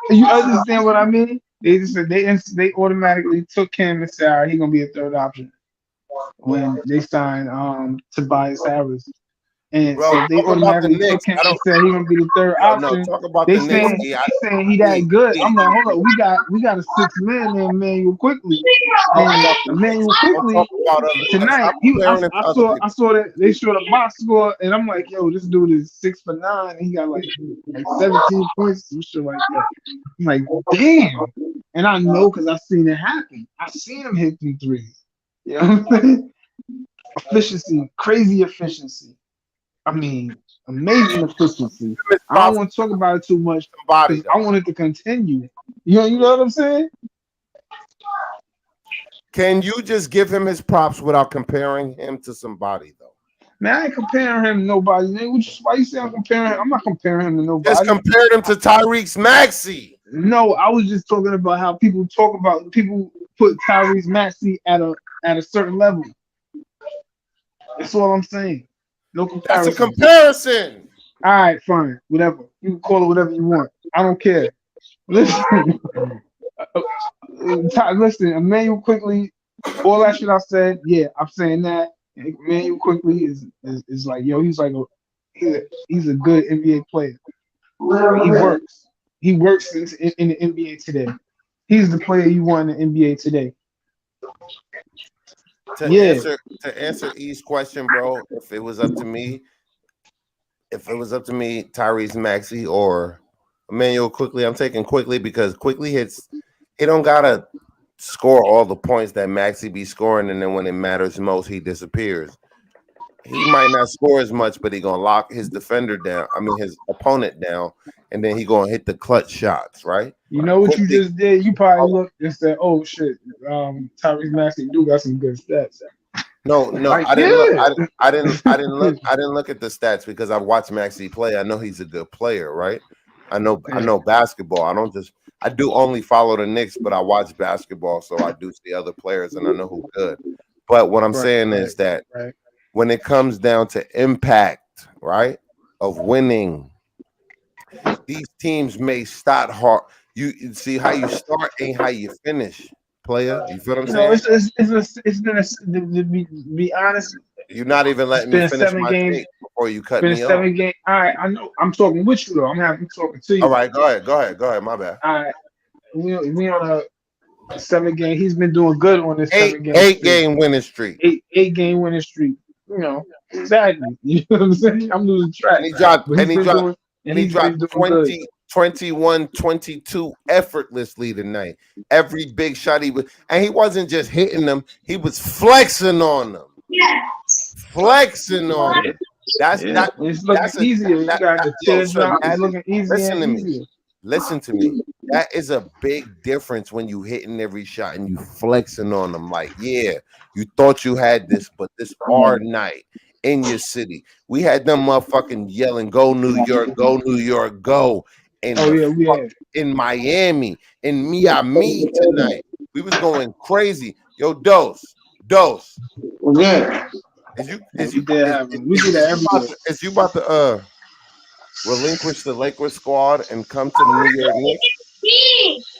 You understand what I mean? They just said they automatically took him and said, all right, he's gonna be a third option when they signed Tobias Harris. And
bro,
so they automatically took him and said he's gonna be the third option.
No, talk about
they
the
saying he that good. I'm like, hold on, we got a 6-man named Emmanuel Quickly. And Emmanuel Quickly tonight, I saw that they showed a box score, and I'm like, yo, this dude is 6 for 9, and he got like 17 points and shit like that. I'm like, damn. And I know because I've seen it happen. I've seen him hit 3 threes. You know what I'm saying? Efficiency, crazy efficiency. I mean, amazing efficiency. I don't want to talk about it too much because I want it to continue. You know what I'm saying?
Can you just give him his props without comparing him to somebody, though?
Man, I ain't comparing him to nobody. Why you say I'm comparing him? I'm not comparing him to nobody.
Just compare him to Tyrese Maxey.
No, I was just talking about how people put Tyrese Maxey at a certain level. That's all I'm saying. No comparison.
That's a comparison.
All right, fine, whatever. You can call it whatever you want. I don't care. Listen, Emmanuel Quickly, all that shit I said, yeah, I'm saying that. Emmanuel Quickly is like, yo, he's like he's a good NBA player. He works in the NBA today. He's the player you want in the NBA today.
To answer E's question, bro, if it was up to me, Tyrese Maxey or Emmanuel Quickly, I'm taking Quickly because Quickly he don't gotta score all the points that Maxey be scoring, and then when it matters most, he disappears. He might not score as much, but he gonna lock his defender down. I mean his opponent down, and then he gonna hit the clutch shots, right?
You know what Quickly, you just did? You probably looked and said, "Oh shit, Tyrese Maxey do got some good stats."
No, like, I didn't look at the stats because I watched Maxey play. I know he's a good player, right? I know basketball. I do only follow the Knicks, but I watch basketball, so I do see other players and I know who's good. But what I'm saying is that when it comes down to impact, right, of winning, these teams may start hard. You see how you start ain't how you finish, player. You feel what I'm saying?
It's been to be honest.
You're not even letting me finish my take before you cut me off.
7 games. All right, I know. I'm talking with you though. I'm talking to you.
All right, go ahead. My bad.
All right, we on a 7 game. He's been doing good on this
8 game winning streak.
8 game winning streak. You know exactly. You know what I'm saying? I'm losing track.
And he dropped 20, 21, 22 effortlessly tonight. Every big shot he wasn't just hitting them, he was flexing on them. Flexing on them.
It's looking easier. You got the chest now. It's looking easier.
Listen to me. That is a big difference when you hitting every shot and you flexing on them. Like, yeah, you thought you had this, but this our night in your city. We had them motherfucking yelling, "Go New York, go New York, go!" In Miami, in Miami tonight. We was going crazy. Yo, Dose.
What's What's good?
We did have him. We do that every year.
Is you about to relinquish the Lakers squad and come to the New York Knicks?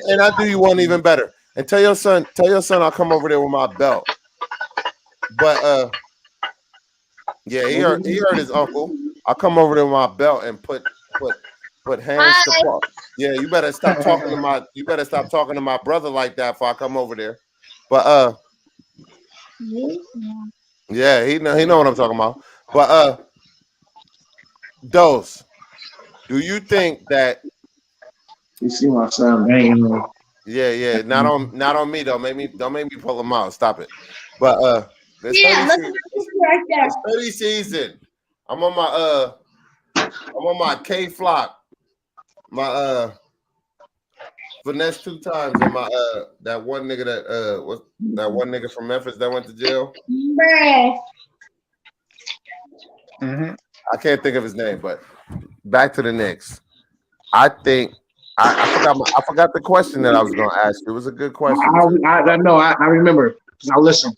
And I'll do you one even better. And tell your son I'll come over there with my belt. But yeah, he heard his uncle. I'll come over there with my belt and put hands to paw. Yeah, you better stop talking to my brother like that before I come over there. But yeah, he know what I'm talking about. But Dose, do you think that
you see my son banging?
Yeah, not on me though. Don't make me pull him out. Stop it. But this 30 season. I'm on my K Flock. My finesse 2 times and my that one nigga that was that one nigga from Memphis that went to jail.
Mm-hmm.
I can't think of his name, but back to the Knicks. I think I forgot the question that I was going to ask you. It was a good question.
I know. I remember. Now listen,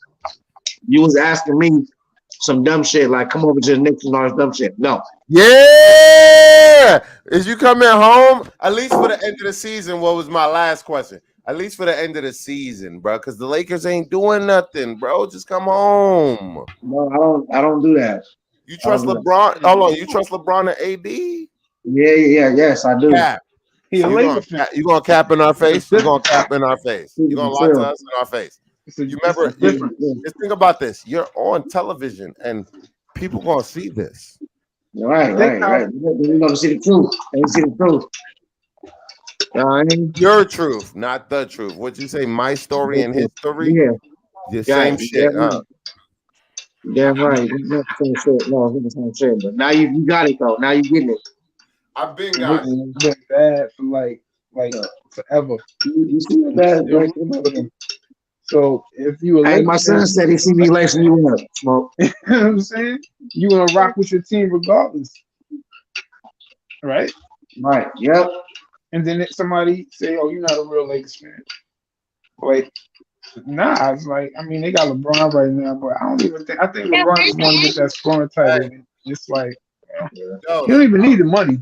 you was asking me some dumb shit like come over to the Knicks and all this dumb shit. No.
Yeah. Is you coming home at least for the end of the season? What was my last question? At least for the end of the season, bro, because the Lakers ain't doing nothing, bro. Just come home.
No, I don't do that.
You trust LeBron? Hold on, you trust LeBron and AD?
Yes, I do.
Cap. You gonna cap in our face? You gonna cap in our face? You gonna lie to us in our face? You remember? Just think about this. You're on television, and people gonna see this.
Right. They're gonna see the truth. They see the truth.
Your truth, not the truth. What you say? My story and his story.
Yeah.
The same shit.
Yeah, right. It's not the same shit. No, it's not the same shit. But now you got it though. Now you getting it.
I've been got it.
It's been bad for like forever.
You see that?
So if you
hey, my son said he see me lacing you up, Smoke.
You know what I'm saying? You gonna rock with your team regardless. Right?
Right. Yep.
And then somebody say, "Oh, you're not a real Lakers fan." Like, nah. It's like, I mean, they got LeBron right now, but I don't even think. I think LeBron just want to get that scoring title. Hey. It's like, you don't even need the money.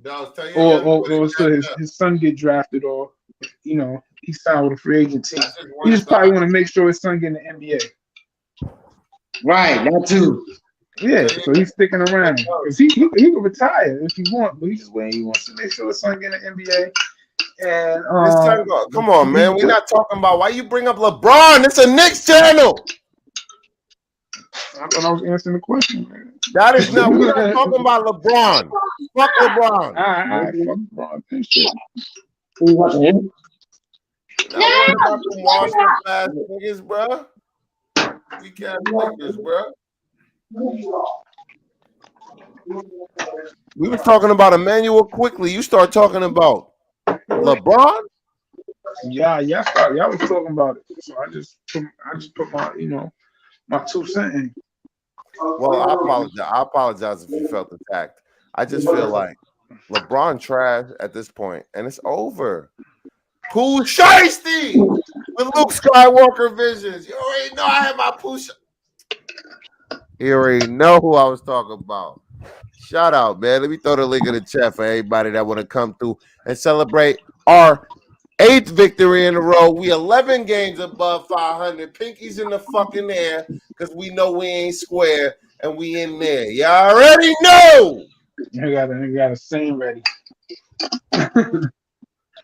Or so his son get drafted, or you know, he signed with a free agent team. He just probably want to make sure his son get in the NBA.
Right. That too.
Yeah, so he's sticking around because he can retire if he wants, but he just waiting. He wants to make sure his son get in the NBA. And
come on, man, we're not talking about why you bring up LeBron. It's a Knicks channel.
I thought I was answering the question, man.
That is not. We're not talking about LeBron. Fuck LeBron.
All right, fuck LeBron. Shit.
Who watching him?
No. Niggas, bro. We can't like this, bro. We were talking about Emmanuel quickly. You start talking about LeBron.
Yeah, y'all was talking about it. So I just put my my 2 cents in.
Well, I apologize if you felt attacked. I just feel like LeBron trash at this point, and it's over. Pooh Shiesty with Luke Skywalker visions. You already know I had my Pooh. You already know who I was talking about. Shout out, man. Let me throw the link in the chat for everybody that want to come through and celebrate our 8th victory in a row. We 11 games above 500. Pinkies in the fucking air because we know we ain't square and we in there. You already know.
You got a scene ready.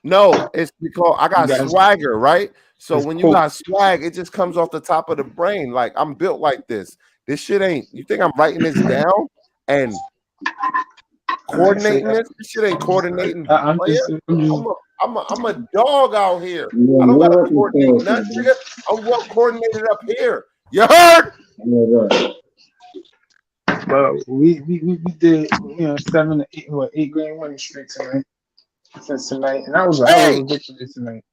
No, it's because I got swagger, right? So when you got swag, it just comes off the top of the brain. Like I'm built like this. This shit ain't. You think I'm writing this down and coordinating this? This shit ain't coordinating. I'm a dog out here. I don't gotta coordinate nothing. I'm well coordinated up here. You heard?
But we did 7 to 8 game winning streak since tonight, and that was a hell of a victory tonight.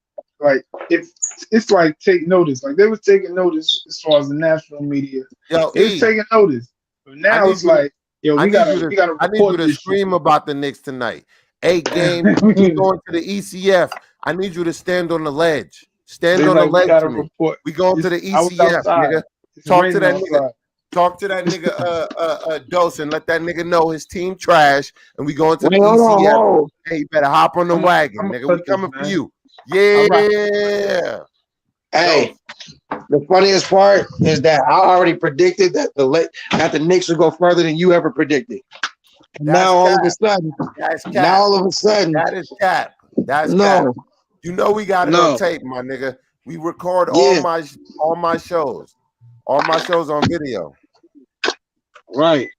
Like it's like take notice. Like they was taking notice as far as the national media. They was taking notice. But now it's like, we gotta
I need you to scream about the Knicks tonight. 8 games, going to the ECF. I need you to stand on the ledge. Stand
They
on the
like, we
ledge
got a
for me.
report.
We going to the
I was
ECF,
outside.
nigga.
It's
Talk to
raining
that
outside.
nigga. Talk to that nigga Dose and let that nigga know his team trash and we going to the
Wait, hold on,
ECF.
hold.
Hey, you better hop on the
I'm
wagon,
gonna
nigga. We
cut this,
coming for
man.
you.
I rock.
Yeah.
Hey, the funniest part is that I already predicted that the Knicks would go further than you ever predicted.
That's
Now all
cap.
of a sudden,
That's cap.
now all of a sudden,
That is cap. That's cap.
no,
You know we got it
No.
on tape, my nigga. We record
Yeah.
all my shows. All my shows on video.
Right.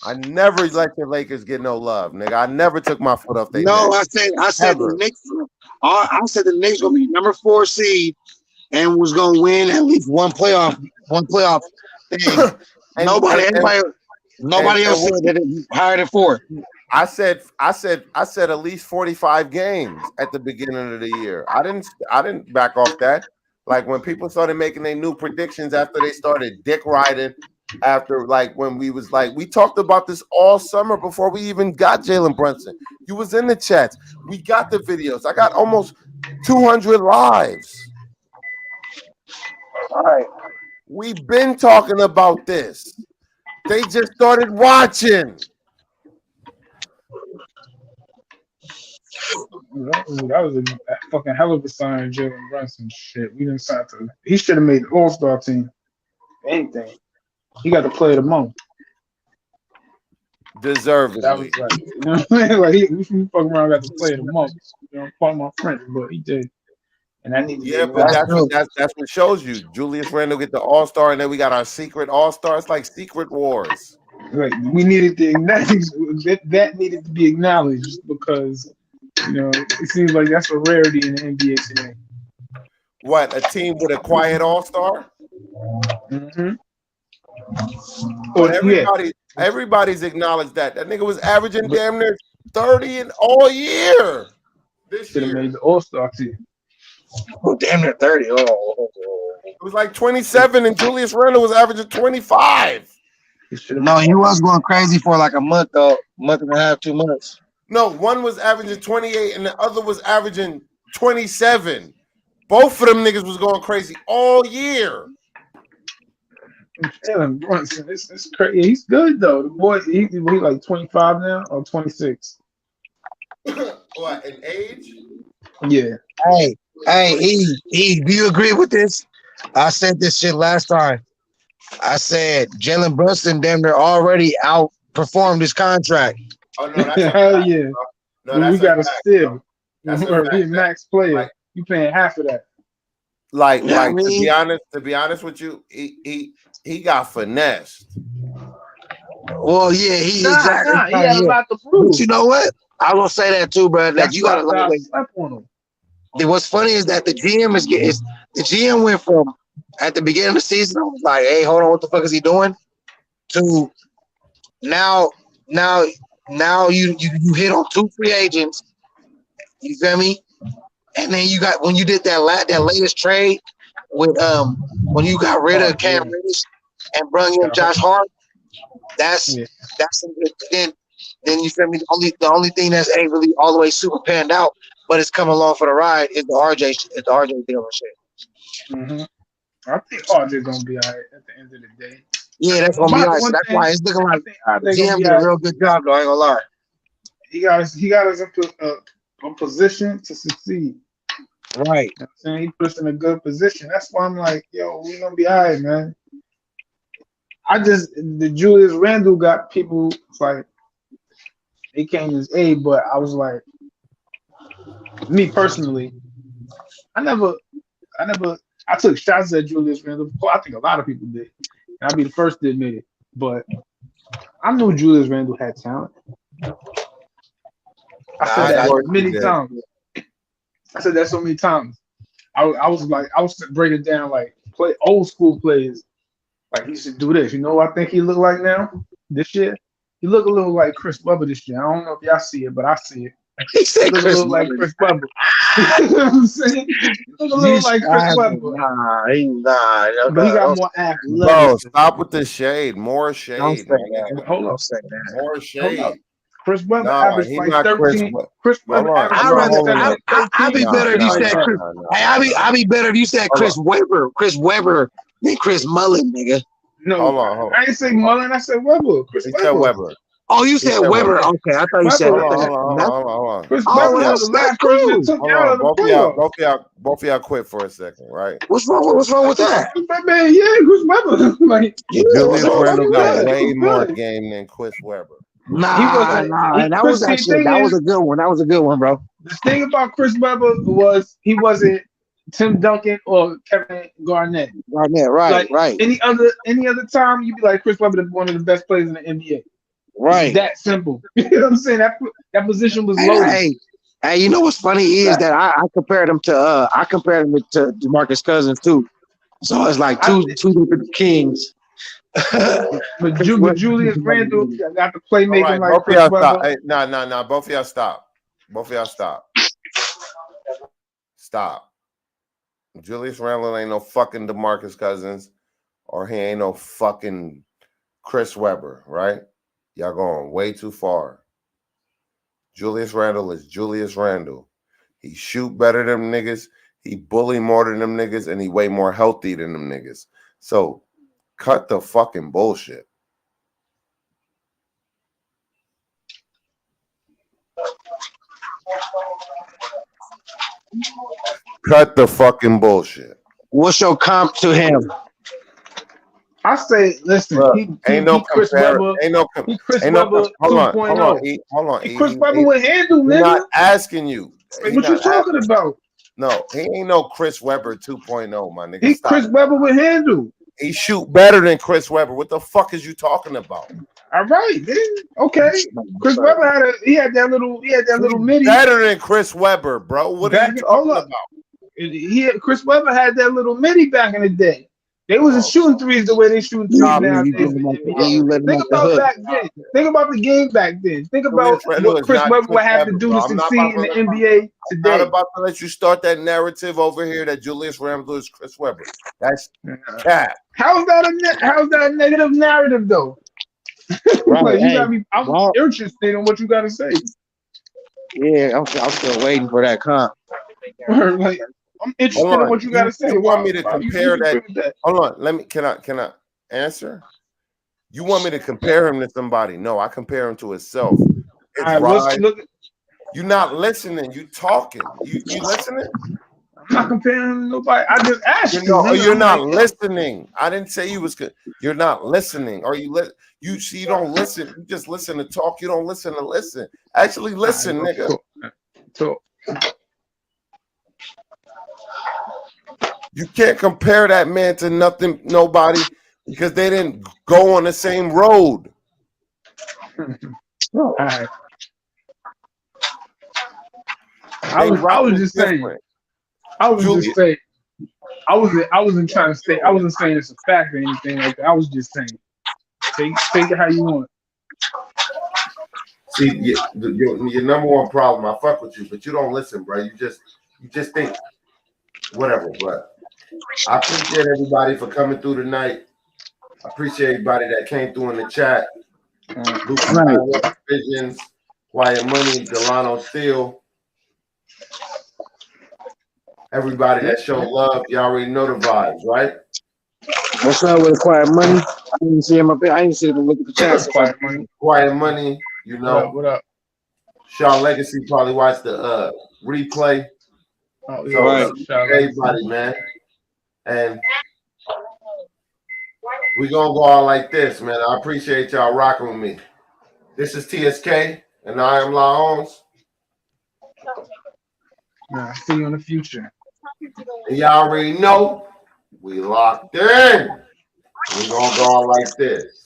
I never let the Lakers get no love, nigga. I never took my foot off their
No,
neck.
I said
Ever.
the Knicks. I said the Knicks gonna be number 4 seed and was gonna win at least one playoff thing. Nobody else said that it higher than 4.
I said at least 45 games at the beginning of the year. I didn't back off that. Like when people started making their new predictions after they started dick riding, after like when we talked about this all summer before we even got Jalen Brunson. You was in the chats. We got the videos. I got almost 200 lives.
All right.
We've been talking about this. They just started watching.
That was a fucking hell of a sign, Jalen Brunson. Shit, we didn't sign to. He should have made the All-Star team. Anything. He got to play the month.
Deservedly.
That was like, you know what I mean? Like he fucking around got to play the month. You know, pardon my French, but he did. And I need to
Yeah, but that's what shows you. Julius Randle get the All-Star, and then we got our secret All-Star. It's like Secret Wars.
Like we needed to acknowledge that needed to be acknowledged because you know it seems like that's a rarity in the NBA today.
What, a team with a quiet All-Star?
Mm-hmm.
But everybody's acknowledged that. That nigga was averaging damn near 30 in all year. This
Should have
year.
made the All-Star team.
Oh, damn near 30. Oh.
It was like 27, and Julius Randle was averaging 25.
No, he was going crazy for like a month though. Month and a half, 2 months.
No, one was averaging 28, and the other was averaging 27. Both of them niggas was going crazy all year.
Jalen Brunson, it's crazy. He's good though. The boy, he like 25 now or 26.
What, in age?
Yeah.
Hey, E, do you agree with this? I said this shit last time. I said Jalen Brunson damn near already outperformed his contract.
Oh no, that's
hell yeah.
No,
we got a steal.
That's
We're max player.
Like,
you paying half of that.
Like,
Yeah,
like to be honest with you, he got finessed.
Well, yeah, he exactly.
He had a lot to prove.
But you know what? I will say that too, bro. That
That's
you gotta
why I
like.
slept on him.
What's funny is that the GM went from at the beginning of the season, I was like, hey, hold on, what the fuck is he doing? To now you hit on 2 free agents. You feel me? And then you got when you did that latest trade with when you got rid of Cam Reddish and brought in Josh Hart. That's then you feel me? The only thing that's ain't really all the way super panned out, but it's coming along for the ride is the RJ deal and shit.
Mm-hmm. I think RJ gonna be all right at the end of the day.
Yeah, that's gonna be all right. So that's why it's looking like GM did a real good job, though. I ain't gonna lie.
He got us in a position to succeed.
Right.
You know what I'm saying? He puts in a good position. That's why I'm like, yo, we gonna be all right, man. The Julius Randle got people like they came to his aid, but I was like, me personally, I took shots at Julius Randle. I think a lot of people did. And I'll be the first to admit it. But I knew Julius Randle had talent. I said that many times. I said that so many times. I was breaking down like old school players. Like he should do this. You know what I think he look like now? This year? He look a little like Chris Webber this year. I don't know if y'all see it, but I see it.
He said
Chris Webber. Like Chris Webber. You know what I'm saying? He look a little like Chris Webber.
Nah.
But he got more athleticism.
Bro, stop with the shade. More shade.
Don't say that.
Hold up.
Don't say that.
More shade.
Chris Webber
Nah,
averaged
he
like
not Chris
13.
Webber.
Chris
Hold
Webber
on,
averaged
I'd
hold on,
rather,
hold on.
I'd be better if you said Chris. Hey, I'd be better if you said Chris Webber. Chris Webber than Chris Mullen, nigga.
No,
Hold on.
I didn't say Mullen. I said Webber. Chris
He
Webber.
said Weber.
Oh, you
He
said
said
Weber.
Weber.
Okay, I thought you said.
Webber.
Hold on.
Chris
Oh,
Webber
well,
was the
that's
last person
cool.
that took
Hold
you out
on.
of the playoffs.
Both of y'all quit for a second, right?
What's wrong with that?
Man, yeah, Chris Webber. Like,
Yeah,
Julius
what's
Randle
wrong
got
with that?
way more game than Chris Webber.
Nah, that was actually that was a good one. That was a good one, bro.
The thing about Chris Webber was he wasn't Tim Duncan or Kevin Garnett.
Right.
Any other time, you'd be like Chris Webber, one of the best players in the NBA.
Right.
It's that simple. You know what I'm saying? That position was loaded.
Hey, you know what's funny is that I compared him to DeMarcus Cousins too. So it's like two different kings.
But Julius Randle got the playmaking
All right,
like
both of
Chris
y'all
Webber.
stop. Hey, nah. Both of y'all stop. Stop. Julius Randle ain't no fucking DeMarcus Cousins, or he ain't no fucking Chris Webber, right? Y'all going way too far. Julius Randle is Julius Randle. He shoot better than them niggas. He bully more than them niggas, and he way more healthy than them niggas. So cut the fucking bullshit. Cut the fucking bullshit.
What's your comp to him?
I say, listen,
Look,
he Chris Webber. He Chris Webber 2.0.
Hold on.
Chris Webber would handle,
He's
nigga.
not asking you.
What you talking about?
No, he ain't no Chris Webber 2.0, my nigga. Stop.
Chris Webber would handle.
He shoot better than Chris Webber. What the fuck is you talking about?
All right, man. Okay. Chris Webber had that little midi.
Better than Chris Webber, bro. What are you talking about?
Chris Webber had that little midi back in the day. They wasn't shooting threes the way they shoot threes nowadays. Think about back then. Think about the game back then. Think about what Chris Webber would have to do to succeed in the NBA today.
I'm not about to let you start that narrative over here that Julius Randle is Chris Webber. That's cap.
How's that a negative narrative though?
Right,
I'm interested in what you got to say.
Yeah, I'm still waiting for that comp.
I'm interested in what you got to say.
You want me to compare that? Hold on. Can I answer? You want me to compare him to somebody? No, I compare him to himself. You're not listening. You talking. You listening?
I'm not comparing him to nobody. I just asked you.
You're not listening. I didn't say you was good. You're not listening. Or you don't listen. You just listen to talk. You don't listen to listen. Actually listen, nigga.
Talk.
You can't compare that man to nobody, because they didn't go on the same road.
All right. I was just saying I wasn't trying to say, I wasn't saying it's a fact or anything like that. I was just saying, take it how you want.
See, your number one problem, I fuck with you, but you don't listen, bro. You just think whatever, but I appreciate everybody for coming through tonight. I appreciate everybody that came through in the chat. Visions, Quiet Money, Delano Steele. Everybody that showed love, y'all already know the vibes, right?
What's up with Quiet Money? I didn't see him up there. I didn't see him look at the chat.
Quiet Money, you know.
What up?
Shaw Legacy probably watched the replay.
Oh, yeah,
so everybody, man. And we gonna go out like this, man. I appreciate y'all rocking with me. This is TSK, and I am Laons.
Nah, see you in the future.
And y'all already know we locked in. We gonna go out like this.